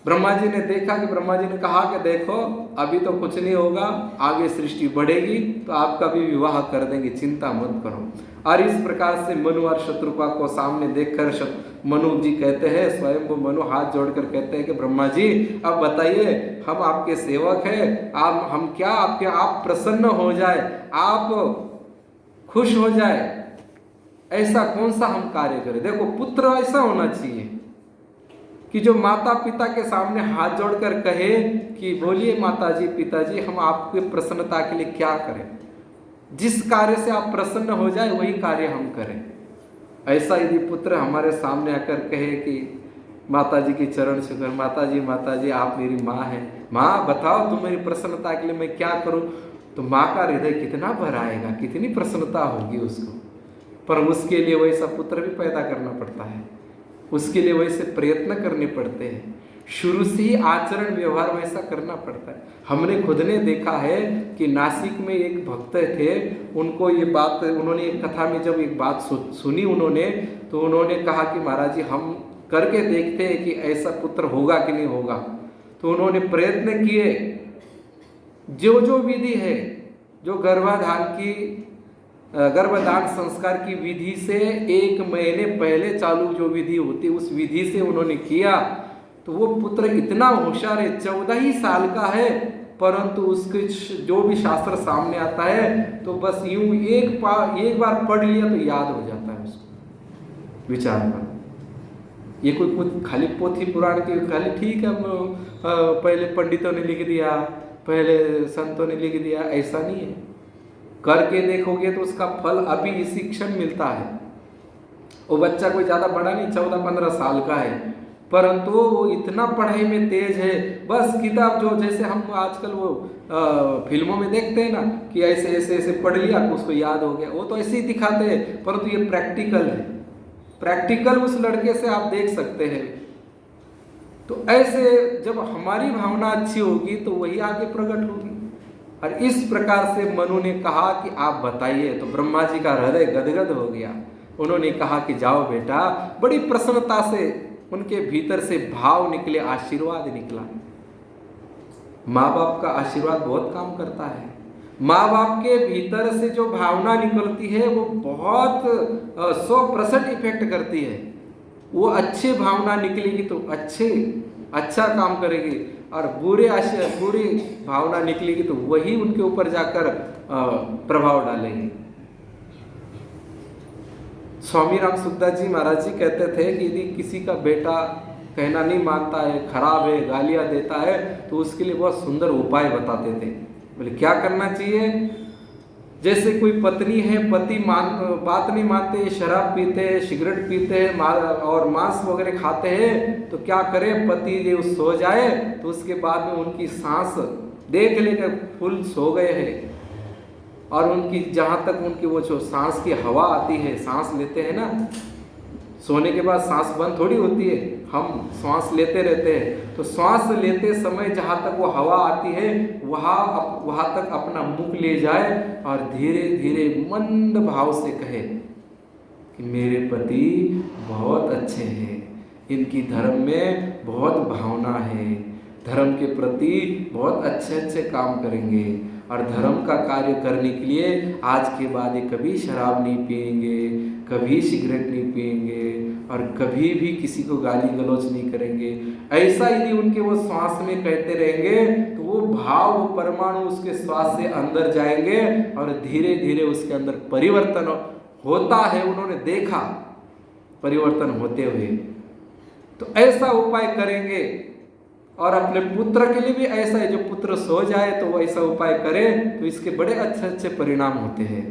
ब्रह्मा जी ने देखा कि ब्रह्मा जी ने कहा कि देखो अभी तो कुछ नहीं होगा, आगे सृष्टि बढ़ेगी तो आपका भी विवाह कर देंगे, चिंता मत करो। और इस प्रकार से मनु और शत्रुपा को सामने देखकर मनु जी कहते हैं, स्वयं वो मनु हाथ जोड़कर कहते हैं कि ब्रह्मा जी अब बताइए, हम आपके सेवक हैं, हम क्या आपके आप प्रसन्न हो जाए, आप खुश हो जाए, ऐसा कौन सा हम कार्य करें। देखो पुत्र ऐसा होना चाहिए कि जो माता पिता के सामने हाथ जोड़कर कहे कि बोलिए माताजी पिताजी हम आपके प्रसन्नता के लिए क्या करें, जिस कार्य से आप प्रसन्न हो जाए वही कार्य हम करें। ऐसा यदि पुत्र हमारे सामने आकर कहे कि माताजी के चरण छूकर माताजी आप मेरी माँ हैं, माँ बताओ तुम मेरी प्रसन्नता के लिए मैं क्या करूं, तो माँ का हृदय कितना भर आएगा, कितनी प्रसन्नता होगी उसको। पर उसके लिए वैसा पुत्र भी पैदा करना पड़ता है, उसके लिए वैसे प्रयत्न करने पड़ते हैं, शुरू से ही आचरण व्यवहार वैसा करना पड़ता है। हमने खुद ने देखा है कि नासिक में एक भक्त थे, उनको ये बात, उन्होंने एक कथा में जब एक बात सुनी उन्होंने, तो उन्होंने कहा कि महाराज जी हम करके देखते हैं कि ऐसा पुत्र होगा कि नहीं होगा। तो उन्होंने प्रयत्न किए, जो जो विधि है, जो गर्भधान संस्कार की विधि से 1 महीने पहले चालू जो विधि होती है उस विधि से उन्होंने किया। तो वो पुत्र इतना होशियार है, 14 ही साल का है, परंतु उसके जो भी शास्त्र सामने आता है तो बस यूं एक बार पढ़ लिया तो याद हो जाता है उसको। विचार कर, ये कोई खाली पोथी पुराण की खाली ठीक है, पहले पंडितों ने लिख दिया, पहले संतों ने लिख दिया, ऐसा नहीं है। करके देखोगे तो उसका फल अभी इसी क्षण मिलता है। वो बच्चा कोई ज़्यादा बड़ा नहीं, 14-15 साल का है, परंतु वो इतना पढ़ाई में तेज है। बस किताब जो जैसे हम आजकल वो फिल्मों में देखते हैं ना कि ऐसे ऐसे ऐसे पढ़ लिया उसको याद हो गया, वो तो ऐसे ही दिखाते हैं, परंतु ये प्रैक्टिकल है। प्रैक्टिकल उस लड़के से आप देख सकते हैं। तो ऐसे जब हमारी भावना अच्छी होगी तो वही आगे प्रकट होगी। और इस प्रकार से मनु ने कहा कि आप बताइए। तो ब्रह्मा जी का हृदय गदगद हो गया। उन्होंने कहा कि जाओ बेटा। बड़ी प्रसन्नता से उनके भीतर से भाव निकले, आशीर्वाद निकला। माँ बाप का आशीर्वाद बहुत काम करता है। माँ बाप के भीतर से जो भावना निकलती है वो बहुत 100% इफेक्ट करती है। वो अच्छी भावना निकलेगी तो अच्छा काम करेगी, और बुरी भावना निकलेगी तो वही उनके ऊपर जाकर प्रभाव डालेगी। स्वामी राम सुखदास जी महाराज जी कहते थे कि यदि किसी का बेटा कहना नहीं मानता है, खराब है, गालियां देता है, तो उसके लिए बहुत सुंदर उपाय बताते थे। बोले क्या करना चाहिए? जैसे कोई पत्नी है, पति बात नहीं मानते, शराब पीते, सिगरेट पीते और मांस वगैरह खाते हैं, तो क्या करें? पति जो सो जाए तो उसके बाद में उनकी सांस देख लेकर फुल सो गए हैं, और उनकी जहाँ तक उनकी वो जो सांस की हवा आती है, सांस लेते हैं ना, सोने के बाद सांस बंद थोड़ी होती है, हम सांस लेते रहते हैं। तो सांस लेते समय जहाँ तक वो हवा आती है वहाँ तक अपना मुख ले जाए और धीरे धीरे मंद भाव से कहे कि मेरे पति बहुत अच्छे हैं, इनकी धर्म में बहुत भावना है, धर्म के प्रति बहुत अच्छे काम करेंगे, और धर्म का कार्य करने के लिए आज के बाद ये कभी शराब नहीं पिएंगे, कभी सिगरेट नहीं पिएंगे, और कभी भी किसी को गाली गलौज नहीं करेंगे। ऐसा यदि उनके वो श्वास में कहते रहेंगे तो वो भाव, वो परमाणु उसके श्वास से अंदर जाएंगे और धीरे धीरे उसके अंदर परिवर्तन होता है। उन्होंने देखा परिवर्तन होते हुए। तो ऐसा उपाय करेंगे, और अपने पुत्र के लिए भी ऐसा है, जो पुत्र सो जाए तो वो ऐसा उपाय करे तो इसके बड़े अच्छे परिणाम होते हैं।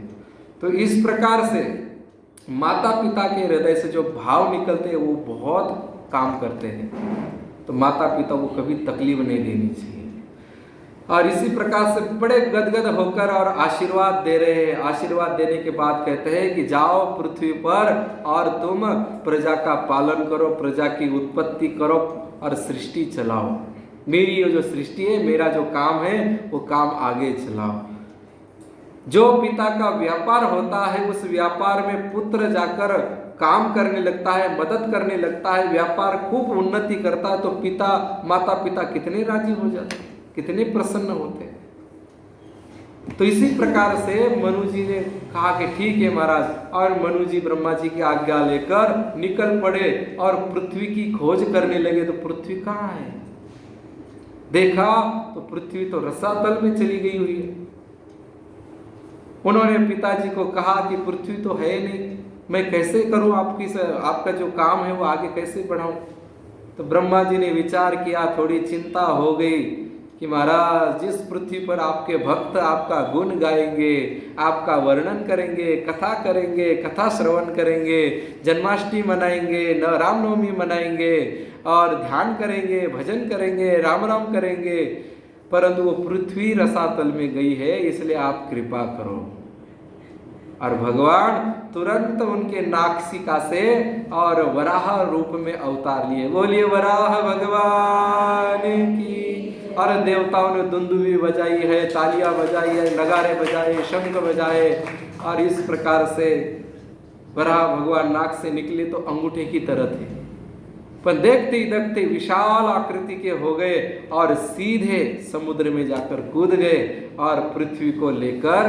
तो इस प्रकार से माता पिता के हृदय से जो भाव निकलते हैं वो बहुत काम करते हैं। तो माता पिता को कभी तकलीफ नहीं देनी चाहिए। और इसी प्रकार से बड़े गदगद होकर और आशीर्वाद दे रहे हैं। आशीर्वाद देने के बाद कहते हैं कि जाओ पृथ्वी पर और तुम प्रजा का पालन करो, प्रजा की उत्पत्ति करो और सृष्टि चलाओ। मेरी ये जो सृष्टि है, मेरा जो काम है वो काम आगे चलाओ। जो पिता का व्यापार होता है उस व्यापार में पुत्र जाकर काम करने लगता है, मदद करने लगता है, व्यापार खूब उन्नति करता है, तो माता पिता कितने राजी हो जाते, कितने प्रसन्न होते। तो इसी प्रकार से मनु जी ने कहा कि ठीक है महाराज, और मनु जी ब्रह्मा जी की आज्ञा लेकर निकल पड़े और पृथ्वी की खोज करने लगे। तो पृथ्वी कहाँ है? देखा तो पृथ्वी तो रसातल में चली गई हुई है। उन्होंने पिताजी को कहा कि पृथ्वी तो है नहीं, मैं कैसे करूं, आपका जो काम है वो आगे कैसे बढ़ाऊं? तो ब्रह्मा जी ने विचार किया, थोड़ी चिंता हो गई कि महाराज जिस पृथ्वी पर आपके भक्त आपका गुण गाएंगे, आपका वर्णन करेंगे, कथा करेंगे, कथा श्रवण करेंगे, जन्माष्टमी मनाएंगे, रामनवमी मनाएंगे और ध्यान करेंगे, भजन करेंगे, राम राम करेंगे, परंतु वो पृथ्वी रसातल में गई है, इसलिए आप कृपा करो। और भगवान तुरंत उनके नासिका से और वराह रूप में अवतार लिए। बोलिए वराह भगवान की। और देवताओं ने दुंदुभी बजाई है, तालियां बजाई है, नगारे बजाए, शंख बजाए, और इस प्रकार से वराह भगवान नाक से निकले तो अंगूठे की तरह थे। पर देखते ही देखते विशाल आकृति के हो गए और सीधे समुद्र में जाकर कूद गए और पृथ्वी को लेकर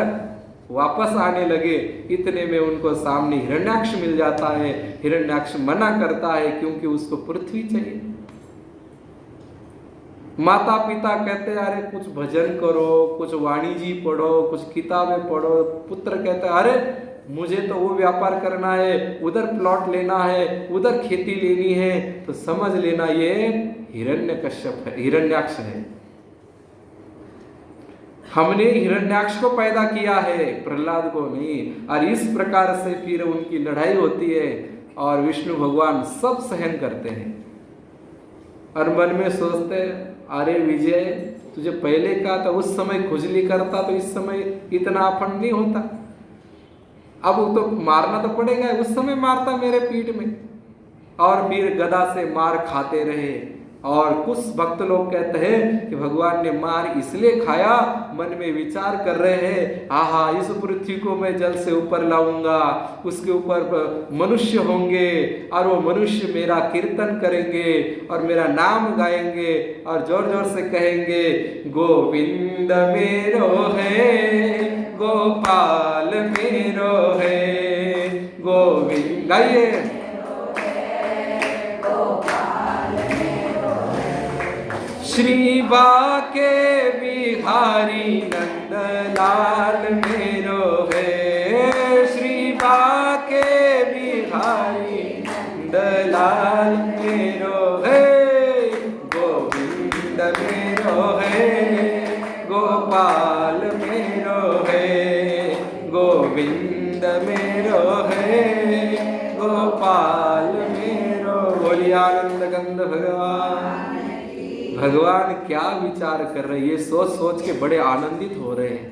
वापस आने लगे। इतने में उनको सामने हिरण्याक्ष मिल जाता है। हिरण्याक्ष मना करता है क्योंकि उसको पृथ्वी चाहिए। माता पिता कहते हैं अरे कुछ भजन करो, कुछ वाणी जी पढ़ो, कुछ किताबें पढ़ो। पुत्र कहते हैं अरे मुझे तो वो व्यापार करना है, उधर प्लॉट लेना है, उधर खेती लेनी है। तो समझ लेना ये हिरण्यकश्यप है, हिरण्याक्ष है। हमने हिरण्याक्ष को पैदा किया है, प्रहलाद को नहीं। और इस प्रकार से फिर उनकी लड़ाई होती है और विष्णु भगवान सब सहन करते हैं और मन में सोचते हैं अरे विजय तुझे पहले कहा था, उस समय खुजली करता तो इस समय इतना अफंड नहीं होता। अब तो मारना तो पड़ेगा, उस समय मारता मेरे पीठ में। और फिर गदा से मार खाते रहे। और कुछ भक्त लोग कहते हैं कि भगवान ने मार इसलिए खाया, मन में विचार कर रहे हैं आहा इस पृथ्वी को मैं जल से ऊपर लाऊंगा, उसके ऊपर मनुष्य होंगे और वो मनुष्य मेरा कीर्तन करेंगे और मेरा नाम गाएंगे और जोर जोर से कहेंगे गोविंद मेरो है, गोपाल मेरो है। गोविंद गाइए श्री बाके बिहारी नंदलाल मेरो है, श्री बाके बिहारी नंदलाल मेरो है। गोविंद मेरो है, गोपाल मेरो है। गोविंद मेरो है, गोपाल मेरो। बोलिए आनंद गंध भगवान। भगवान क्या विचार कर रहे हैं, ये सोच सोच के बड़े आनंदित हो रहे हैं,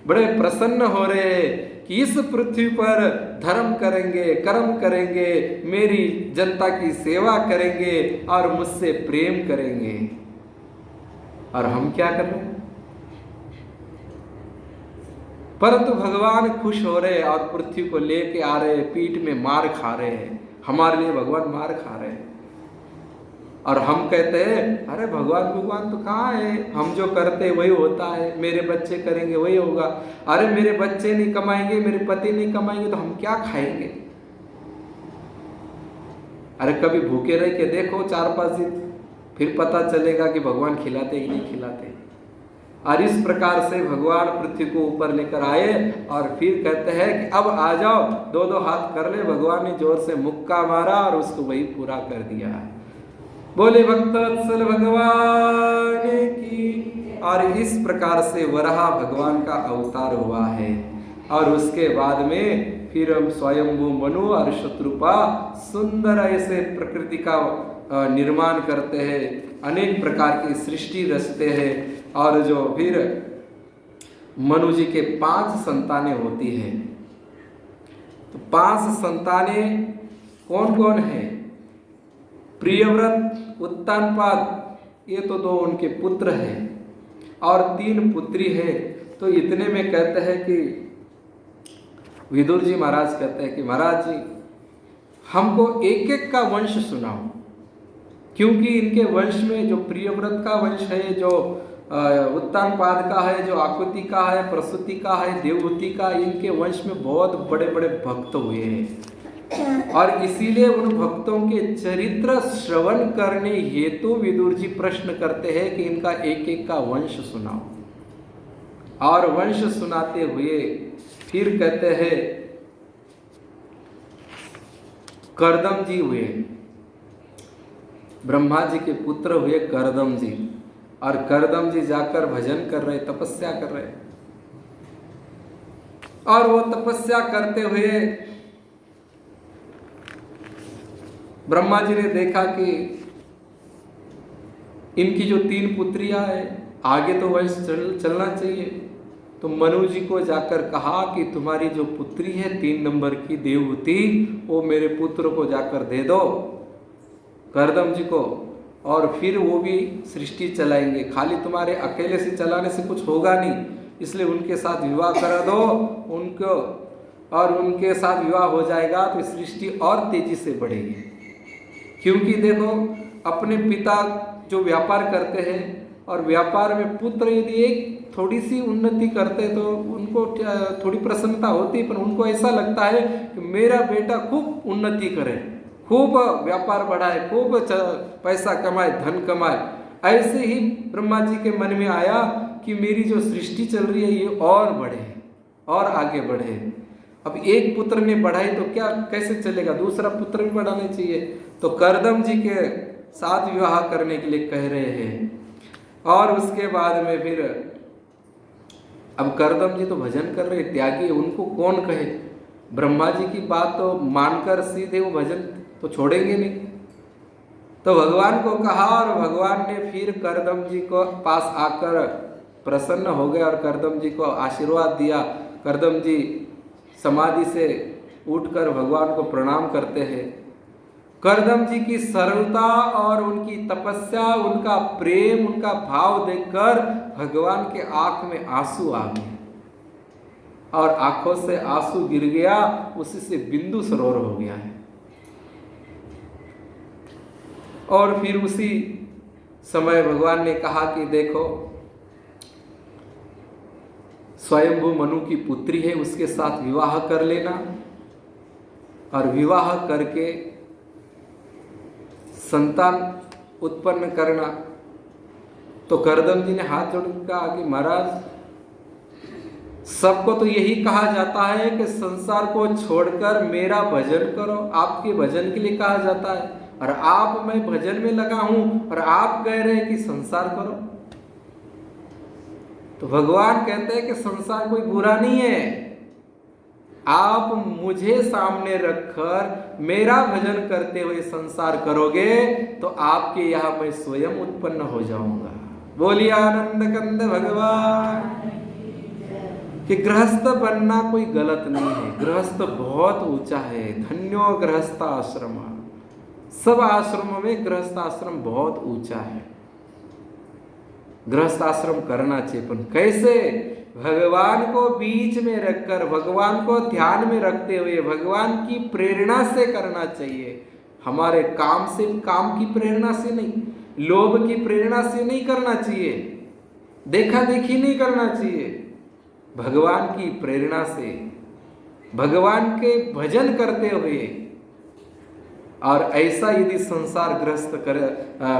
बड़े प्रसन्न हो रहे हैं कि इस पृथ्वी पर धर्म करेंगे, कर्म करेंगे, मेरी जनता की सेवा करेंगे और मुझसे प्रेम करेंगे। और हम क्या कर रहे हैं? परंतु भगवान खुश हो रहे हैं और पृथ्वी को लेके आ रहे हैं, पीठ में मार खा रहे हैं। हमारे लिए भगवान मार खा रहे हैं और हम कहते हैं अरे भगवान तो कहाँ है, हम जो करते हैं वही होता है, मेरे बच्चे करेंगे वही होगा। अरे मेरे बच्चे नहीं कमाएंगे, मेरे पति नहीं कमाएंगे तो हम क्या खाएंगे? अरे कभी भूखे रह के देखो 4-5 दिन, फिर पता चलेगा कि भगवान खिलाते कि नहीं खिलाते। और इस प्रकार से भगवान पृथ्वी को ऊपर लेकर आए और फिर कहते हैं कि अब आ जाओ, 2-2 हाथ कर ले। भगवान ने जोर से मुक्का मारा और उसको वही पूरा कर दिया। बोले भक्तवत्सल भगवान की। और इस प्रकार से वराह भगवान का अवतार हुआ है। और उसके बाद में फिर हम स्वयंभू मनु और शत्रुपा सुंदर ऐसे प्रकृति का निर्माण करते हैं, अनेक प्रकार की सृष्टि रचते हैं। और जो फिर मनु जी के 5 संतानें होती हैं। तो 5 संतानें कौन कौन है? प्रियव्रत, उत्तानपाद, ये तो 2 उनके पुत्र हैं और 3 पुत्री है। तो इतने में कहते हैं कि विदुर जी महाराज कहते हैं कि महाराज जी हमको एक एक का वंश सुनाओ, क्योंकि इनके वंश में जो प्रियव्रत का वंश है, जो उत्तानपाद का है, जो आकुति का है, प्रसूति का है, देवहूति का, इनके वंश में बहुत बड़े बड़े भक्त हुए हैं। और इसीलिए उन भक्तों के चरित्र श्रवण करने हेतु विदुर जी प्रश्न करते हैं कि इनका एक एक का वंश सुनाओ। और वंश सुनाते हुए फिर कहते हैं कर्दम जी हुए, ब्रह्मा जी के पुत्र हुए कर्दम जी। और कर्दम जी जाकर भजन कर रहे, तपस्या कर रहे। और वो तपस्या करते हुए ब्रह्मा जी ने देखा कि इनकी जो 3 पुत्रियां हैं, आगे तो वंश चलना चाहिए। तो मनु जी को जाकर कहा कि तुम्हारी जो पुत्री है 3 नंबर की देवहूति, वो मेरे पुत्र को जाकर दे दो, कर्दम जी को, और फिर वो भी सृष्टि चलाएंगे। खाली तुम्हारे अकेले से चलाने से कुछ होगा नहीं, इसलिए उनके साथ विवाह करा दो उनको, और उनके साथ विवाह हो जाएगा तो सृष्टि और तेजी से बढ़ेगी। क्योंकि देखो अपने पिता जो व्यापार करते हैं और व्यापार में पुत्र यदि एक थोड़ी सी उन्नति करते तो उनको थोड़ी प्रसन्नता होती, पर उनको ऐसा लगता है कि मेरा बेटा खूब उन्नति करे, खूब व्यापार बढ़ाए, खूब पैसा कमाए, धन कमाए। ऐसे ही ब्रह्मा जी के मन में आया कि मेरी जो सृष्टि चल रही है ये और बढ़े और आगे बढ़े। अब एक पुत्र ने बढ़ाई तो क्या कैसे चलेगा, दूसरा पुत्र भी बढ़ाना चाहिए। तो करदम जी के साथ विवाह करने के लिए कह रहे हैं। और उसके बाद में फिर अब करदम जी तो भजन कर रहे, त्यागी, उनको कौन कहे, ब्रह्मा जी की बात तो मानकर सीधे वो भजन तो छोड़ेंगे नहीं। तो भगवान को कहा और भगवान ने फिर करदम जी को पास आकर प्रसन्न हो गए और करदम जी को आशीर्वाद दिया। करदम जी समाधि से उठकर भगवान को प्रणाम करते हैं। करदम जी की सरलता और उनकी तपस्या, उनका प्रेम, उनका भाव देखकर भगवान के आंख में आंसू आ गए और आंखों से आंसू गिर गया, उसी से बिंदु सरोवर हो गया है। और फिर उसी समय भगवान ने कहा कि देखो स्वयंभू मनु की पुत्री है, उसके साथ विवाह कर लेना और विवाह करके संतान उत्पन्न करना। तो करदम जी ने हाथ जोड़कर कहा कि महाराज सबको तो यही कहा जाता है कि संसार को छोड़कर मेरा भजन करो, आपके भजन के लिए कहा जाता है, और आप मैं भजन में लगा हूं और आप कह रहे हैं कि संसार करो। तो भगवान कहते हैं कि संसार कोई बुरा नहीं है, आप मुझे सामने रखकर मेरा भजन करते हुए संसार करोगे तो आपके यहां मैं स्वयं उत्पन्न हो जाऊंगा। बोलिए आनंद कंद भगवान। कि गृहस्थ बनना कोई गलत नहीं है, गृहस्थ बहुत ऊंचा है। धन्यो गृहस्थ आश्रम, सब आश्रमों में गृहस्थ आश्रम बहुत ऊंचा है। गृहस्थ आश्रम करना चाहिए, पर कैसे? भगवान को बीच में रखकर, भगवान को ध्यान में रखते हुए, भगवान की प्रेरणा से करना चाहिए। हमारे काम से, काम की प्रेरणा से नहीं, लोभ की प्रेरणा से नहीं करना चाहिए, देखा देखी नहीं करना चाहिए। भगवान की प्रेरणा से, भगवान के भजन करते हुए, और ऐसा यदि संसार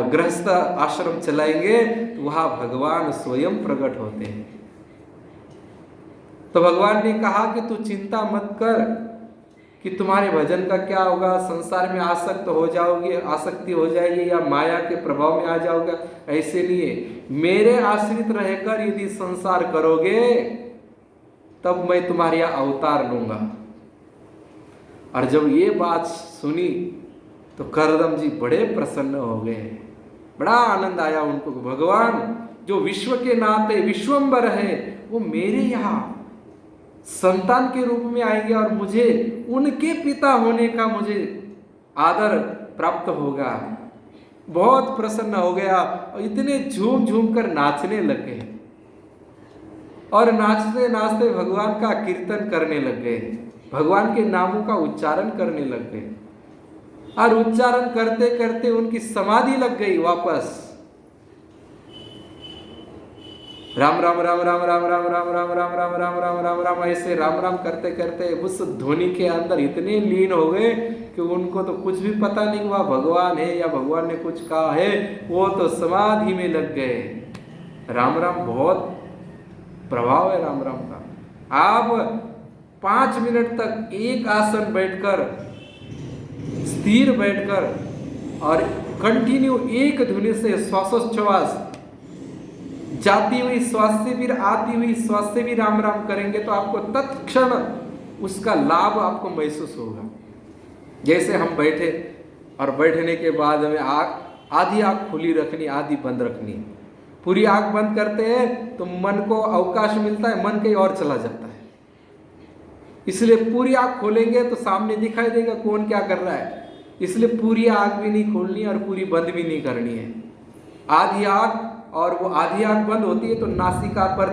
गृहस्थ आश्रम चलाएंगे तो वहां भगवान स्वयं प्रकट होते हैं। तो भगवान ने कहा कि तू चिंता मत कर कि तुम्हारे भजन का क्या होगा, संसार में आसक्ति हो जाएगी या माया के प्रभाव में आ जाओगे, ऐसे नहीं है। मेरे आश्रित रहकर यदि संसार करोगे तब मैं तुम्हारे यहाँ अवतार लूंगा। और जब ये बात सुनी तो करदम जी बड़े प्रसन्न हो गए, बड़ा आनंद आया उनको। भगवान जो विश्व के नाते विश्वंबर है वो मेरे यहाँ संतान के रूप में आएंगे और मुझे उनके पिता होने का मुझे आदर प्राप्त होगा। बहुत प्रसन्न हो गया और इतने झूम झूम कर नाचने लगे और नाचते नाचते भगवान का कीर्तन करने लग गए, भगवान के नामों का उच्चारण करने लग गए। और उच्चारण करते करते उनकी समाधि लग गई वापस। राम राम राम राम राम राम राम राम राम राम राम राम राम राम ऐसे राम राम करते करते उस ध्वनि के अंदर इतने लीन हो गए कि उनको तो कुछ भी पता नहीं हुआ भगवान है या भगवान ने कुछ कहा है, वो तो समाधि में लग गए। राम राम बहुत प्रभाव है राम राम का। आप 5 मिनट तक एक आसन बैठकर, स्थिर बैठकर और कंटिन्यू एक धुनी से श्वासोच्छ्वास, जाती हुई श्वास से भी आती हुई श्वास से भी राम राम करेंगे तो आपको तत्क्षण उसका लाभ आपको महसूस होगा। जैसे हम बैठे और बैठने के बाद हमें आधी आँख खुली रखनी, आधी बंद रखनी। पूरी आँख बंद करते हैं तो मन को अवकाश मिलता है, मन कहीं और चला जाता है। इसलिए पूरी आँख खोलेंगे तो सामने दिखाई देगा कौन क्या कर रहा है, इसलिए पूरी आँख भी नहीं खोलनी और पूरी बंद भी नहीं करनी है। आधी आँख, और वो आधी आँख बंद होती है तो नासिका पर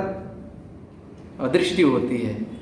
दृष्टि होती है,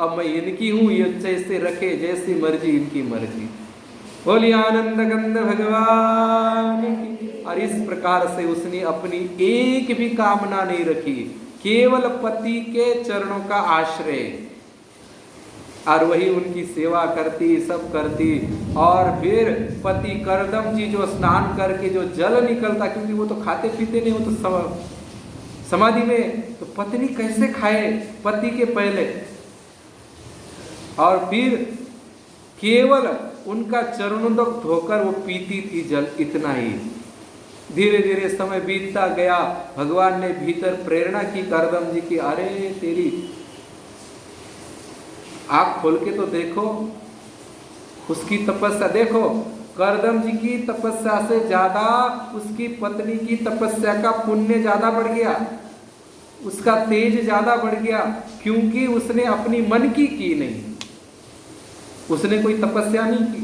अब मैं इनकी हूँ, ये जैसे रखे जैसी मर्जी इनकी मर्जी। बोलिए आनंद कंद भगवान की। और इस प्रकार से उसने अपनी एक भी कामना नहीं रखी, केवल पति के चरणों का आश्रय, और वही उनकी सेवा करती, सब करती। और फिर पति करदम जी जो स्नान करके जो जल निकलता, क्योंकि वो तो खाते पीते नहीं, वो तो समाधि में, तो पत्नी कैसे खाए पति के पहले। और फिर केवल उनका चरणों तक धोकर वो पीती थी जल, इतना ही। धीरे धीरे समय बीतता गया, भगवान ने भीतर प्रेरणा की करदम जी की, अरे तेरी आँख खोल के तो देखो, उसकी तपस्या देखो। करदम जी की तपस्या से ज्यादा उसकी पत्नी की तपस्या का पुण्य ज्यादा बढ़ गया, उसका तेज ज्यादा बढ़ गया, क्योंकि उसने अपनी मन की नहीं, उसने कोई तपस्या नहीं की,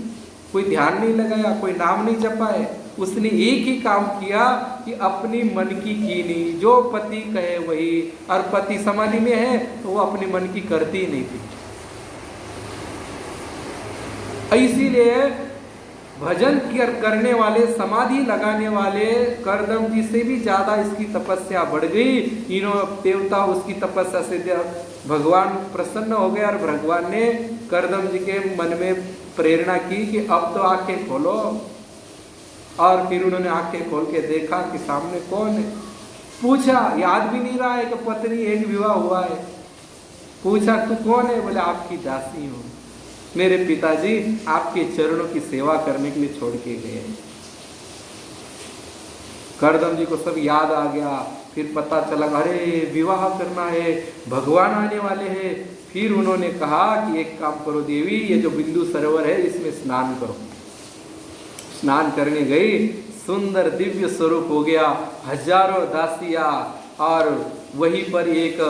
कोई ध्यान नहीं लगाया, कोई नाम नहीं जपा है। उसने एक ही काम किया कि अपनी मन की नहीं, जो पति कहे वही। और पति समाधि में है तो वो अपने मन की करती ही नहीं थी। इसीलिए भजन करने वाले, समाधि लगाने वाले करदम जी से भी ज्यादा इसकी तपस्या बढ़ गई। तीनों देवता उसकी तपस्या से भगवान प्रसन्न हो गए, और भगवान ने करदम जी के मन में प्रेरणा की कि अब तो आंखें खोलो। और फिर उन्होंने आंखें खोल के देखा कि सामने कौन है। पूछा, याद भी नहीं रहा है कि पत्नी एक विवाह हुआ है। पूछा, तू कौन है? बोले, आपकी दासी हूँ, मेरे पिताजी आपके चरणों की सेवा करने के लिए छोड़ के गए। करदम जी को सब याद आ गया। फिर पता चला, अरे विवाह करना है, भगवान आने वाले हैं। फिर उन्होंने कहा कि एक काम करो देवी, ये जो बिंदु सरोवर है इसमें स्नान करो। स्नान करने गई, सुंदर दिव्य स्वरूप हो गया, हजारों दासियां, और वहीं पर एक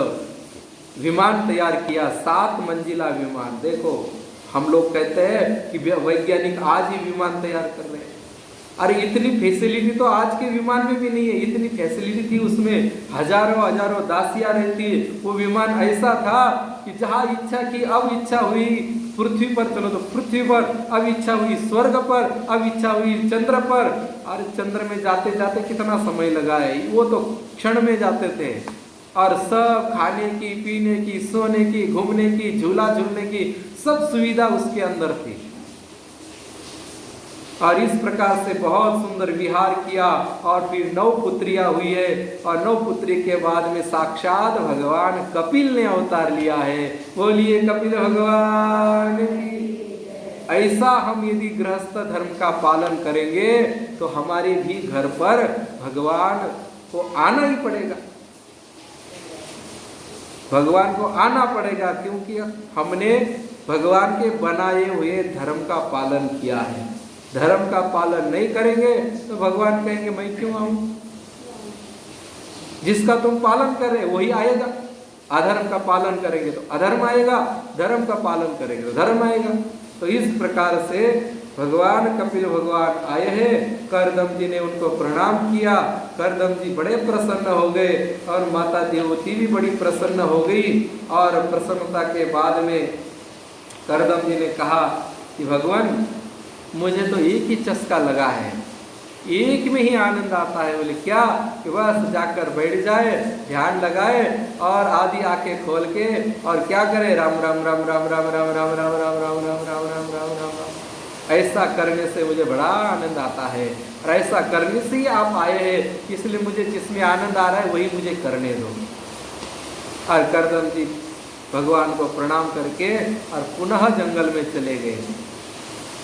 विमान तैयार किया, 7 मंजिला विमान। देखो, हम लोग कहते हैं कि वैज्ञानिक आज ही विमान तैयार कर रहे हैं। अरे इतनी फैसिलिटी तो आज के विमान में भी नहीं है। इतनी फैसिलिटी थी उसमें, हजारों हजारों दासियां रहती। वो विमान ऐसा था कि जहाँ इच्छा की, अब इच्छा हुई पृथ्वी पर चलो तो पृथ्वी पर, अब इच्छा हुई स्वर्ग पर, अब इच्छा हुई चंद्र पर। और चंद्र में जाते जाते कितना समय लगा है, वो तो क्षण में जाते थे। और सब खाने की, पीने की, सोने की, घूमने की, झूला झूलने की सब सुविधा उसके अंदर थी। और इस प्रकार से बहुत सुंदर विहार किया। और फिर 9 पुत्रियां हुई है, और 9 पुत्री के बाद में साक्षात भगवान कपिल ने अवतार लिया है। बोलिए कपिल भगवान की। ऐसा हम यदि गृहस्थ धर्म का पालन करेंगे तो हमारे भी घर पर भगवान को आना ही पड़ेगा, भगवान को आना पड़ेगा, क्योंकि हमने भगवान के बनाए हुए धर्म का पालन किया है। धर्म का पालन नहीं करेंगे तो भगवान कहेंगे मैं क्यों आऊं? जिसका तुम पालन कर रहे वही आएगा। अधर्म का पालन करेंगे तो अधर्म आएगा, धर्म का पालन करेंगे तो धर्म आएगा। तो इस प्रकार से भगवान कपिल भगवान आए हैं। करदम जी ने उनको प्रणाम किया। करदम जी बड़े प्रसन्न हो गए, और माता देवती भी बड़ी प्रसन्न हो गई। और प्रसन्नता के बाद में करदम जी ने कहा कि भगवान मुझे तो एक ही चस्का लगा है, एक में ही आनंद आता है। बोले क्या? कि बस जाकर बैठ जाए, ध्यान लगाए, और आधी आंखें खोल के और क्या करे, राम राम राम राम राम राम राम राम राम राम राम राम राम राम राम राम। ऐसा करने से मुझे बड़ा आनंद आता है, और ऐसा करने से ही आप आए हैं, इसलिए मुझे जिसमें आनंद आ रहा है वही मुझे करने दो। और करदम जी भगवान को प्रणाम करके और पुनः जंगल में चले गए।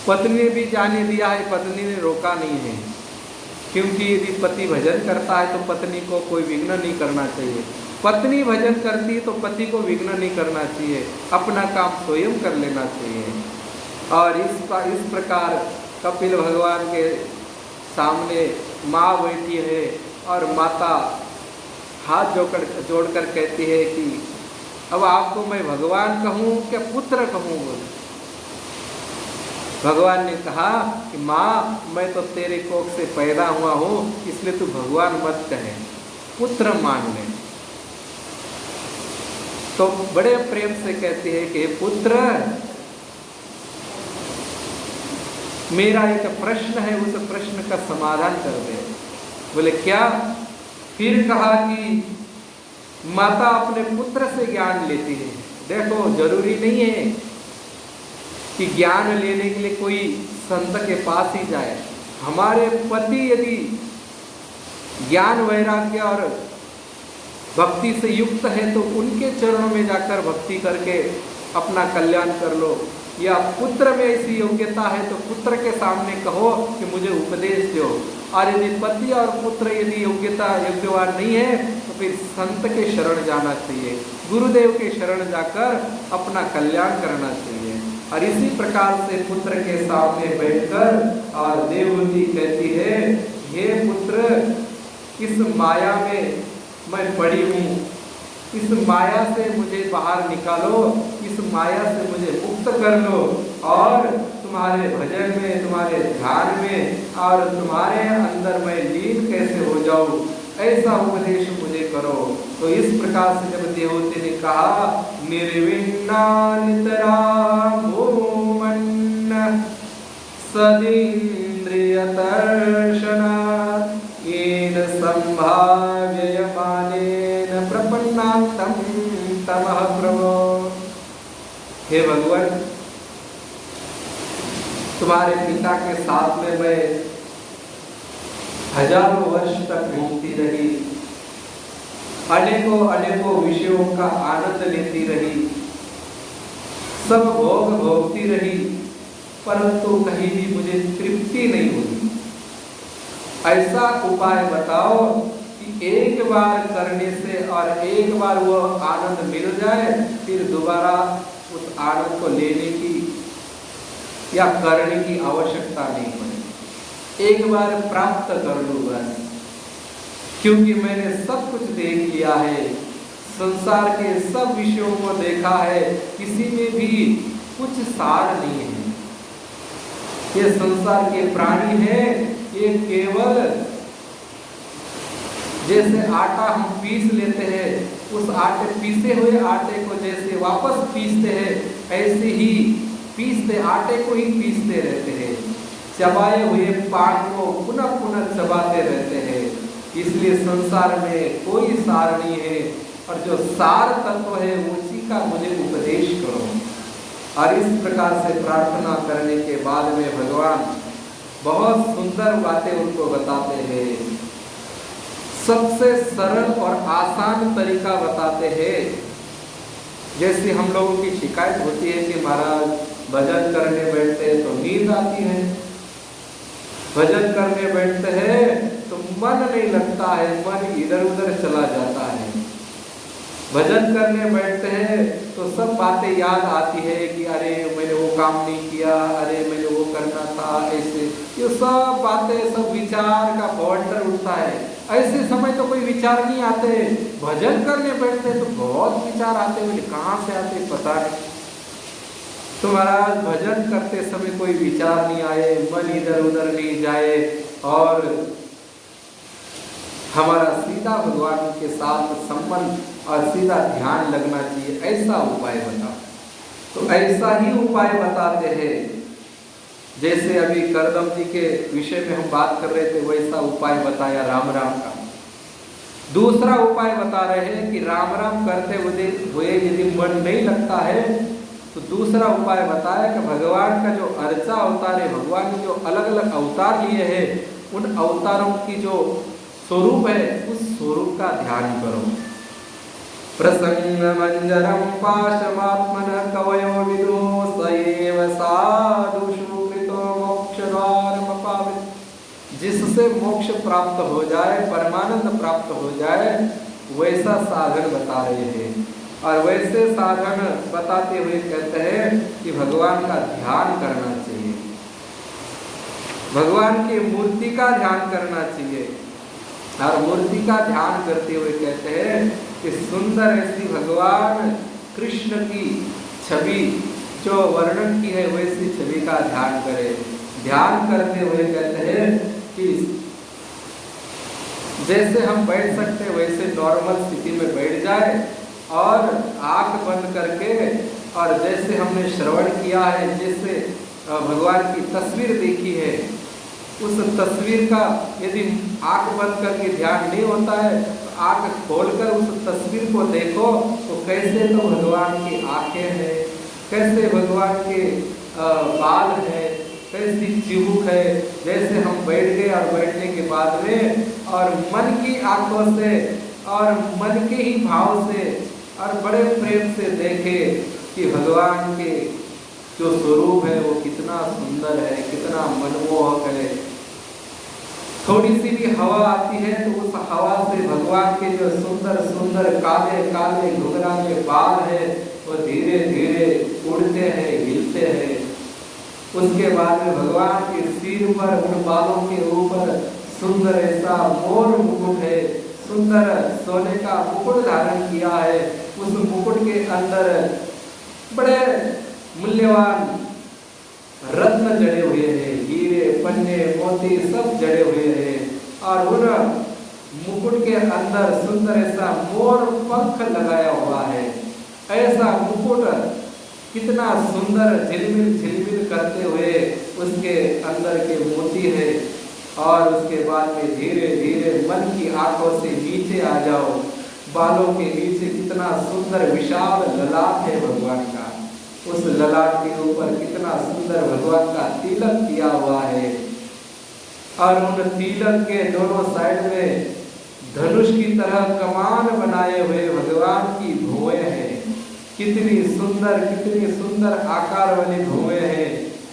पत्नी ने भी जाने दिया है, पत्नी ने रोका नहीं है, क्योंकि यदि पति भजन करता है तो पत्नी को कोई विघ्न नहीं करना चाहिए। पत्नी भजन करती है तो पति को विघ्न नहीं करना चाहिए, अपना काम स्वयं कर लेना चाहिए। और इस प्रकार कपिल भगवान के सामने माँ बैठी है, और माता हाथ जोड़कर कहती है कि अब आपको मैं भगवान कहूँ क्या पुत्र कहूँ? बोले। भगवान ने कहा कि माँ मैं तो तेरे कोख से पैदा हुआ हूँ, इसलिए तू भगवान मत कहे, पुत्र मान ले। तो बड़े प्रेम से कहती है कि पुत्र, मेरा एक प्रश्न है, उस प्रश्न का समाधान कर दे। बोले क्या? फिर कहा कि माता अपने पुत्र से ज्ञान लेती है। देखो, जरूरी नहीं है कि ज्ञान लेने के लिए कोई संत के पास ही जाए। हमारे पति यदि ज्ञान वैराग्य और भक्ति से युक्त है तो उनके चरणों में जाकर भक्ति करके अपना कल्याण कर लो। या पुत्र में ऐसी योग्यता है तो पुत्र के सामने कहो कि मुझे उपदेश दो। और यदि पति और पुत्र यदि योग्यवान नहीं है तो फिर संत के शरण जाना चाहिए, गुरुदेव के शरण जाकर अपना कल्याण करना चाहिए। और इसी प्रकार से पुत्र के सामने बैठकर और देवहूति कहती है, हे पुत्र, इस माया में मैं पड़ी हूँ, इस माया से मुझे बाहर निकालो, इस माया से मुझे मुक्त कर लो और तुम्हारे भजन में, तुम्हारे ध्यान में और तुम्हारे अंदर मैं लीन कैसे हो जाऊं, ऐसा उपदेश मुझे करो। तो इस प्रकार से जब देवहूति ने कहा, निर्विण्णा नितरा भूमन्न सदिन्द्रिय दर्शनात् येन संभाव्यमानेन प्रपन्नान्तं तमः प्रभो। हे भगवान, तुम्हारे पिता के साथ में मैं हजारों वर्ष तक घूमती रही, अनेकों अनेकों विषयों का आनंद लेती रही, सब भोग भोगती रही, परंतु कहीं भी मुझे तृप्ति नहीं हुई। ऐसा उपाय बताओ कि एक बार करने से और एक बार वो आनंद मिल जाए, फिर दोबारा उस आनंद को लेने की या करने की आवश्यकता नहीं पड़े, एक बार प्राप्त कर लूँ बस। क्योंकि मैंने सब कुछ देख लिया है, संसार के सब विषयों को देखा है, किसी में भी कुछ सार नहीं है। ये संसार के प्राणी हैं, ये केवल जैसे आटा हम पीस लेते हैं, उस आटे पीसे हुए आटे को जैसे वापस पीसते हैं, ऐसे ही पीसते आटे को ही पीसते रहते हैं, चबाए हुए पान को पुनः पुनः चबाते रहते हैं। इसलिए संसार में कोई सार नहीं है, और जो सार तत्व है उसी का मुझे उपदेश करो। और इस प्रकार से प्रार्थना करने के बाद में भगवान बहुत सुंदर बातें उनको बताते हैं, सबसे सरल और आसान तरीका बताते हैं। जैसे हम लोगों की शिकायत होती है कि महाराज भजन करने बैठते हैं तो नींद आती है, भजन करने बैठते हैं तो मन नहीं लगता है, मन इधर उधर चला जाता है, भजन करने बैठते हैं तो सब बातें याद आती है कि अरे मैंने वो काम नहीं किया, अरे मैंने वो करना था, ऐसे ये सब बातें, सब विचार का बवंडर उठता है। ऐसे समय तो कोई विचार नहीं आते, भजन करने बैठते तो बहुत विचार आते हैं, कहाँ से आते पता नहीं। तो महाराज भजन करते समय कोई विचार नहीं आए, मन इधर उधर नहीं जाए और हमारा सीधा भगवान के साथ संबंध और सीधा ध्यान लगना चाहिए, ऐसा उपाय बताओ। तो ऐसा ही उपाय बताते हैं, जैसे अभी करदम जी के विषय में हम बात कर रहे थे, वैसा उपाय बताया राम राम का। दूसरा उपाय बता रहे हैं कि राम राम करते हुए यदि मन नहीं लगता है तो दूसरा उपाय बताया कि भगवान का जो अर्चा अवतार है, भगवान ने जो अलग अलग अवतार लिए हैं, उन अवतारों की जो स्वरूप है उस स्वरूप का ध्यान करो। प्रसन्न मंजरम पाशमात्मन कवयो विदो सएव साधुषु कृतो मोक्ष द्वारम पावित। जिससे मोक्ष प्राप्त हो जाए, परमानंद प्राप्त हो जाए, वैसा साधन बता रहे हैं। और वैसे साधन बताते हुए कहते हैं कि भगवान का ध्यान करना चाहिए, भगवान की मूर्ति का ध्यान करना चाहिए। और मूर्ति का ध्यान करते हुए कहते हैं कि सुंदर ऐसी भगवान कृष्ण की छवि जो वर्णन की है वैसी छवि का ध्यान करें। ध्यान करते हुए कहते हैं कि जैसे हम बैठ सकते हैं वैसे नॉर्मल स्थिति में बैठ जाए और आंख बंद करके, और जैसे हमने श्रवण किया है, जैसे भगवान की तस्वीर देखी है, उस तस्वीर का यदि आंख बंद करके ध्यान नहीं होता है तो आंख खोलकर उस तस्वीर को देखो, तो कैसे तो भगवान की आंखें हैं, कैसे भगवान के बाल हैं, कैसी चिबुक है। जैसे हम बैठ गए और बैठने के बाद में और मन की आंखों से और मन के ही भाव से और बड़े प्रेम से देखे कि भगवान के जो स्वरूप है वो कितना सुंदर है, कितना मनमोहक है। थोड़ी सी भी हवा आती है तो उस हवा से भगवान के जो सुंदर सुंदर काले काले घुंघराले बाल है वो धीरे धीरे उड़ते हैं, हिलते हैं। उसके बाद में भगवान के सिर पर, उन बालों के ऊपर सुंदर ऐसा मोर मुकुट है, सुंदर सोने का मुकुट धारण किया है। उस मुकुट के अंदर बड़े मूल्यवान रत्न जड़े हुए हैं, हीरे पन्ने मोती सब जड़े हुए हैं। और उन मुकुट के अंदर सुंदर ऐसा मोर पंख लगाया हुआ है। ऐसा मुकुट कितना सुंदर झिलमिल झिलमिल करते हुए उसके अंदर के मोती है। और उसके बाद में धीरे धीरे मन की आंखों से नीचे आ जाओ, बालों के नीचे कितना सुंदर विशाल ललाट है भगवान का। उस ललाट के ऊपर कितना सुंदर भगवान का तिलक किया हुआ है। और उन तिलक के दोनों साइड में धनुष की तरह कमान बनाए हुए भगवान की भुएं हैं। कितनी सुंदर आकार वाली भुएं हैं।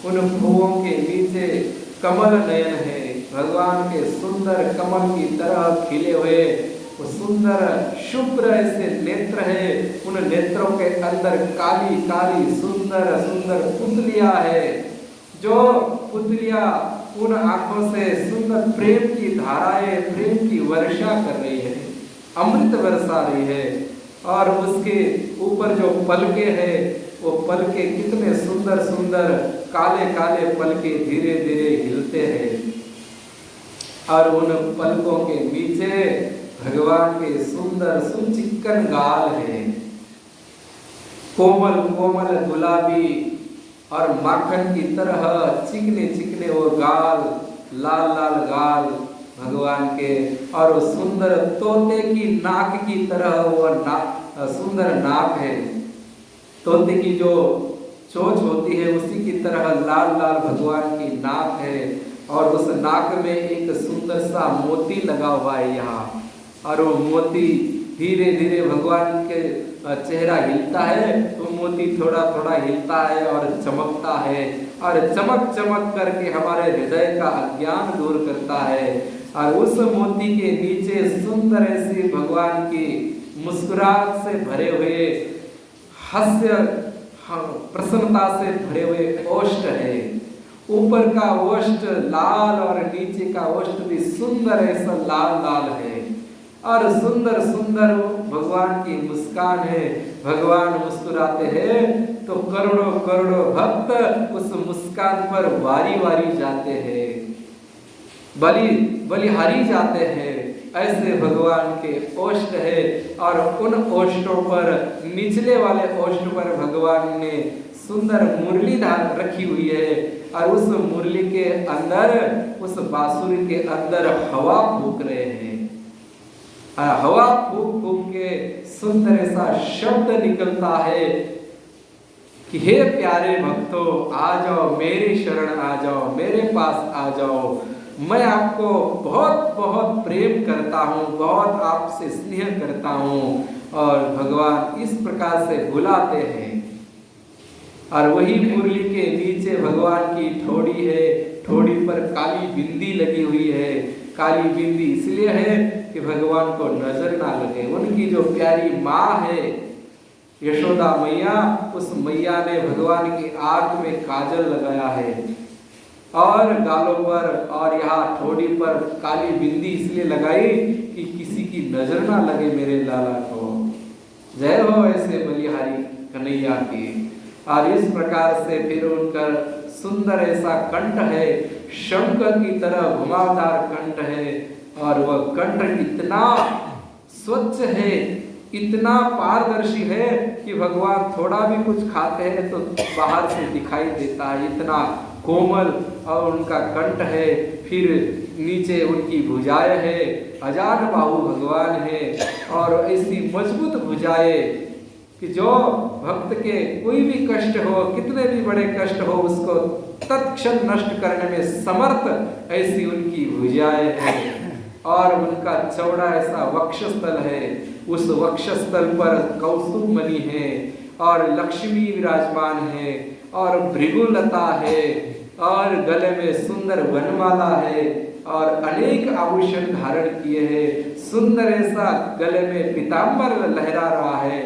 उन भुवों के नीचे कमल नयन है, भगवान के सुंदर कमल की तरह खिले हुए वो सुंदर शुभ्र ऐसे नेत्र है। उन नेत्रों के अंदर काली काली सुंदर सुंदर पुतलियां है। जो पुतलियां उन आंखों से सुंदर प्रेम की धाराएं, प्रेम की वर्षा कर रही है, अमृत बरसा रही है। और उसके ऊपर जो पलके है वो पलके कितने सुंदर सुंदर काले काले पलके धीरे धीरे हिलते हैं। और उन पलकों के नीचे भगवान के सुंदर सुचिक्कन गाल है, कोमल कोमल गुलाबी और माखन की तरह चिकने चिकने वो गाल, लाल लाल गाल भगवान के। और वो सुंदर तोते की नाक की तरह वो सुंदर नाक है। तोते की जो चोंच होती है उसी की तरह लाल लाल भगवान की नाक है। और उस नाक में एक सुंदर सा मोती लगा हुआ है यहाँ। और वो मोती धीरे धीरे भगवान के चेहरा हिलता है तो मोती थोड़ा थोड़ा हिलता है और चमकता है। और चमक चमक करके हमारे हृदय का अज्ञान दूर करता है। और उस मोती के नीचे सुंदर ऐसी भगवान की मुस्कुराहट से भरे हुए, हास्य प्रसन्नता से भरे हुए ओष्ठ है। ऊपर का ओष्ठ लाल और नीचे का ओष्ठ भी सुंदर ऐसा लाल लाल है। और सुंदर सुंदर भगवान की मुस्कान है। भगवान मुस्कुराते हैं तो करोड़ों करोड़ों भक्त उस मुस्कान पर वारी वारी जाते हैं, बलिहारी जाते हैं। ऐसे भगवान के ओष्ठ है। और उन ओष्ठों पर, निचले वाले ओष्ठ पर भगवान ने सुंदर मुरली रखी हुई है। और उस मुरली के अंदर, उस बांसुरी के अंदर हवा फूंक रहे हैं। हवा फूंक फूंक के सुंदर ऐसा शब्द निकलता है कि हे प्यारे भक्तों, आ जाओ मेरी शरण, आ जाओ मेरे पास आ जाओ। मैं आपको बहुत बहुत प्रेम करता हूँ, बहुत आपसे स्नेह करता हूँ। और भगवान इस प्रकार से बुलाते हैं। और वही मुरली के नीचे भगवान की ठोड़ी है। ठोड़ी पर काली बिंदी लगी हुई है। काली बिंदी इसलिए है कि भगवान को नजर ना लगे। उनकी जो प्यारी माँ है यशोदा मैया, उस मैया ने भगवान की आंख में काजल लगाया है और गालों पर और यहाँ ठोड़ी पर काली बिंदी इसलिए लगाई कि किसी की नजर ना लगे मेरे लाला को। जय हो ऐसे बलिहारी कन्हैया की। और इस प्रकार से फिर उनका सुंदर ऐसा कंठ है, शंख की तरह घुमावदार कंठ है। और वह कंठ इतना स्वच्छ है इतना पारदर्शी है कि भगवान थोड़ा भी कुछ खाते हैं तो बाहर से दिखाई देता है, इतना कोमल और उनका कंठ है, फिर नीचे उनकी भुजाएं है, अजान बाहु भगवान है और ऐसी मजबूत भुजाएं कि जो भक्त के कोई भी कष्ट हो, कितने भी बड़े कष्ट हो, उसको तत्क्षण नष्ट करने में समर्थ ऐसी उनकी भुजाएं हैं। और उनका चौड़ा ऐसा वक्षस्थल है, उस वक्षस्थल पर कौस्तुभ मणि है और लक्ष्मी विराजमान है और भृगुलता है और गले में सुंदर वनमाला है और अनेक आभूषण धारण किए हैं। सुंदर ऐसा गले में पीताम्बर लहरा रहा है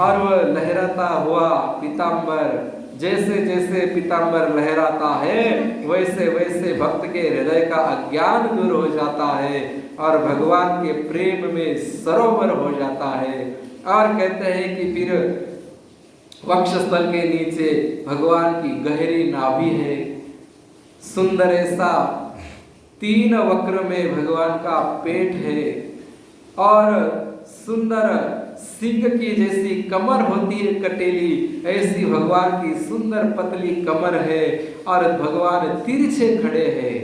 और वह लहराता हुआ पीताम्बर, जैसे जैसे पीताम्बर लहराता है वैसे वैसे भक्त के हृदय का अज्ञान दूर हो जाता है और भगवान के प्रेम में सरोवर हो जाता है। और कहते हैं कि फिर वक्षस्थल के नीचे भगवान की गहरी नाभि है, सुंदर ऐसा 3 वक्र में भगवान का पेट है और सुंदर सिंह की जैसी कमर होती है कटेली, ऐसी भगवान की सुंदर पतली कमर है और भगवान तिरछे खड़े हैं।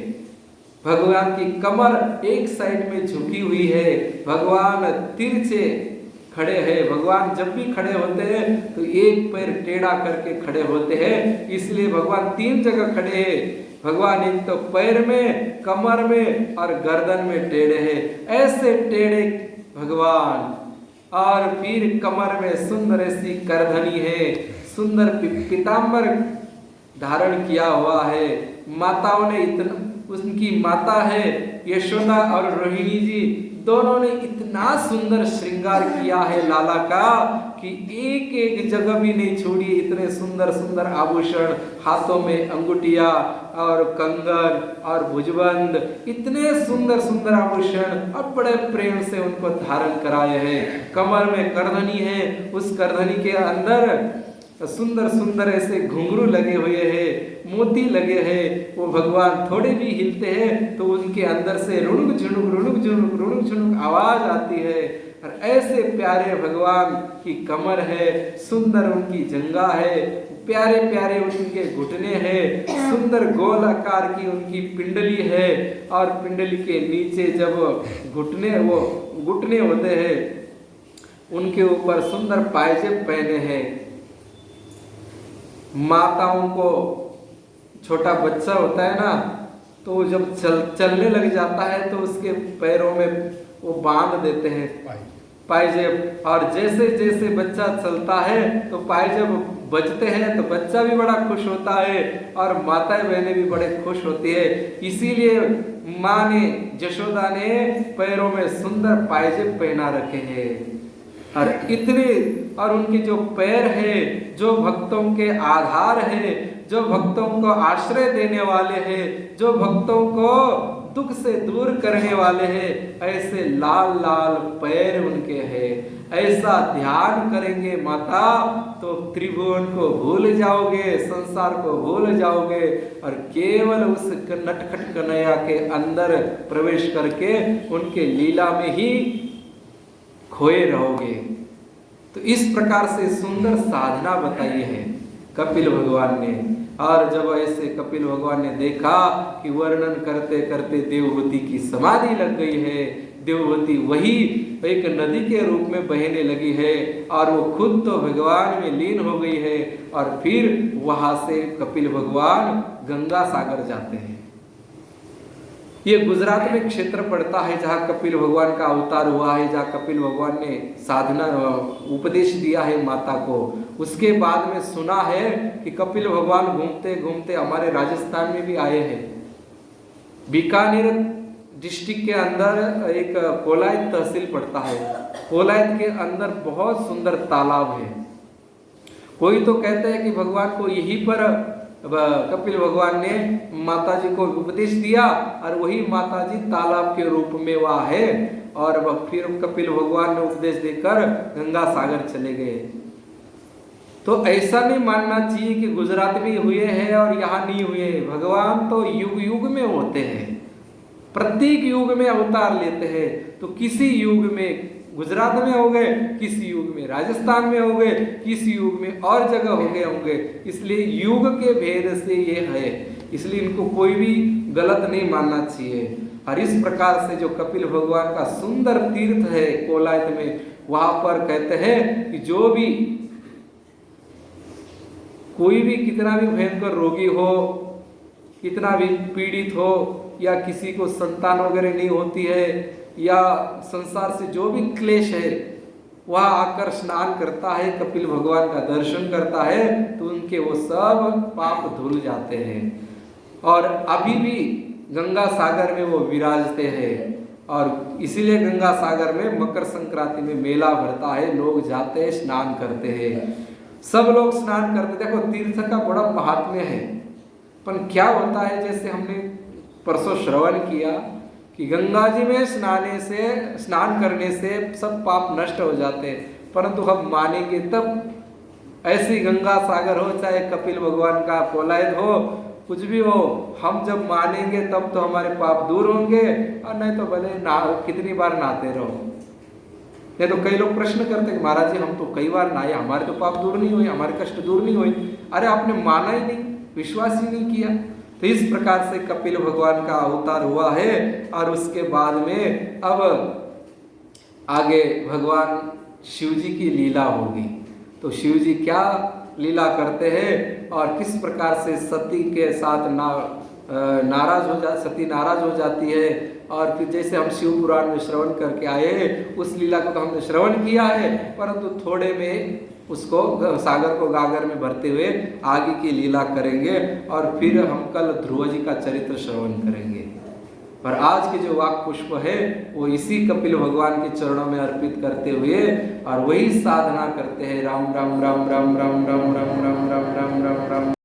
भगवान की कमर एक साइड में झुकी हुई है, भगवान तिरछे खड़े हैं। भगवान जब भी खड़े होते हैं तो एक पैर टेढ़ा करके खड़े होते हैं, इसलिए भगवान 3 जगह खड़े हैं। भगवान एक तो पैर में, कमर में और गर्दन में टेढ़े हैं, ऐसे टेढ़े भगवान। और फिर कमर में सुंदर ऐसी करधनी है, सुंदर पीताम्बर धारण किया हुआ है। माताओं ने इतना, उनकी माता है यशोदा और रोहिणी जी, दोनों ने इतना सुंदर श्रृंगार किया है लाला का कि एक एक जगह भी नहीं छोड़ी। इतने सुंदर सुंदर आभूषण, हाथों में अंगूठिया और कंगन और भुजबंद, इतने सुंदर सुंदर आभूषण और बड़े प्रेम से उनको धारण कराए हैं। कमर में करधनी है, उस करधनी के अंदर सुंदर सुंदर ऐसे घुंघरू लगे हुए हैं, मोती लगे हैं। वो भगवान थोड़े भी हिलते हैं तो उनके अंदर से रुणुक झुणुक रुणुक झुणुक रुणुक झुणुक आवाज आती है। और ऐसे प्यारे भगवान की कमर है, सुंदर उनकी जंगा है, प्यारे प्यारे उनके घुटने हैं, सुंदर गोल आकार की उनकी पिंडली है और पिंडली के नीचे जब घुटने होते हैं उनके ऊपर सुंदर पायजेब पहने हैं। माताओं को छोटा बच्चा होता है ना, तो जब चलने लग जाता है तो उसके पैरों में वो बांध देते हैं पायजेब, और जैसे जैसे बच्चा चलता है तो पायजेब बजते हैं तो बच्चा भी बड़ा खुश होता है और माताएं बहनें भी बड़े खुश होती है। इसीलिए माँ ने, यशोदा ने पैरों में सुंदर पायजेब पहना रखे हैं। और इतने, और उनके जो पैर है, जो भक्तों के आधार है, जो भक्तों को आश्रय देने वाले हैं, जो भक्तों को दुख से दूर करने वाले हैं, ऐसे लाल लाल पैर उनके हैं। ऐसा ध्यान करेंगे माता तो त्रिभुवन को भूल जाओगे, संसार को भूल जाओगे और केवल उस नटखट कन्हैया के अंदर प्रवेश करके उनके लीला में ही खोए रहोगे। तो इस प्रकार से सुंदर साधना बताई है कपिल भगवान ने। और जब ऐसे कपिल भगवान ने देखा कि वर्णन करते करते देवहूति की समाधि लग गई है, देवहूति वही एक नदी के रूप में बहने लगी है और वो खुद तो भगवान में लीन हो गई है, और फिर वहां से कपिल भगवान गंगा सागर जाते हैं। ये गुजरात में क्षेत्र पड़ता है जहाँ कपिल भगवान का अवतार हुआ है, जहाँ कपिल भगवान ने साधना उपदेश दिया है माता को। उसके बाद में सुना है कि कपिल भगवान घूमते घूमते हमारे राजस्थान में भी आए हैं। बीकानेर डिस्ट्रिक्ट के अंदर एक कोलायत तहसील पड़ता है, कोलायत के अंदर बहुत सुंदर तालाब है। कोई तो कहते हैं कि भगवान को यहीं पर कपिल भगवान ने माता जी को उपदेश दिया और वही माता जी तालाब के रूप में वहाँ है, और वह फिर कपिल भगवान ने उपदेश देकर गंगा सागर चले गए। तो ऐसा नहीं मानना चाहिए कि गुजरात में हुए हैं और यहाँ नहीं हुए। भगवान तो युग युग में होते हैं, प्रत्येक युग में अवतार लेते हैं। तो किसी युग में गुजरात में हो गए, किसी युग में राजस्थान में हो गए, किसी युग में और जगह हो गए होंगे। इसलिए युग के भेद से ये है, इसलिए इनको कोई भी गलत नहीं मानना चाहिए। और इस प्रकार से जो कपिल भगवान का सुंदर तीर्थ है कोलायत में, वहां पर कहते हैं कि जो भी कोई भी कितना भी भयंकर रोगी हो, कितना भी पीड़ित हो, या किसी को संतान वगैरह नहीं होती है, या संसार से जो भी क्लेश है, वह आकर स्नान करता है, कपिल भगवान का दर्शन करता है, तो उनके वो सब पाप धुल जाते हैं। और अभी भी गंगा सागर में वो विराजते हैं। और इसीलिए गंगा सागर में मकर संक्रांति में मेला भरता है, लोग जाते हैं, स्नान करते हैं, सब लोग स्नान करते। देखो तीर्थ का बड़ा महात्म्य है, पर क्या होता है, जैसे हमने परसों श्रवण किया कि गंगा जी में स्नान करने से सब पाप नष्ट हो जाते हैं, परंतु हम मानेंगे तब ऐसी गंगा सागर हो, चाहे कपिल भगवान का कोलायत हो, कुछ भी हो, हम जब मानेंगे तब तो हमारे पाप दूर होंगे, और नहीं तो भले कितनी बार नहाते रहो। नहीं तो कई लोग प्रश्न करते हैं महाराज जी हम तो कई बार नहाए, हमारे तो पाप दूर नहीं हुए, हमारे कष्ट दूर नहीं हुए। अरे आपने माना ही नहीं, विश्वास ही नहीं किया। तो इस प्रकार से कपिल भगवान का अवतार हुआ है। और उसके बाद में अब आगे भगवान शिव जी की लीला होगी। तो शिव जी क्या लीला करते हैं और किस प्रकार से सती के साथ सती नाराज हो जाती है, और फिर जैसे हम शिव पुराण में श्रवण करके आए हैं, उस लीला को तो हमने श्रवण किया है, परंतु थोड़े में उसको सागर को गागर में भरते हुए आगे की लीला करेंगे। और फिर हम कल ध्रुव जी का चरित्र श्रवण करेंगे। पर आज के जो वाक पुष्प है वो इसी कपिल भगवान के चरणों में अर्पित करते हुए और वही साधना करते हैं। राम राम राम राम राम राम राम राम राम राम राम राम।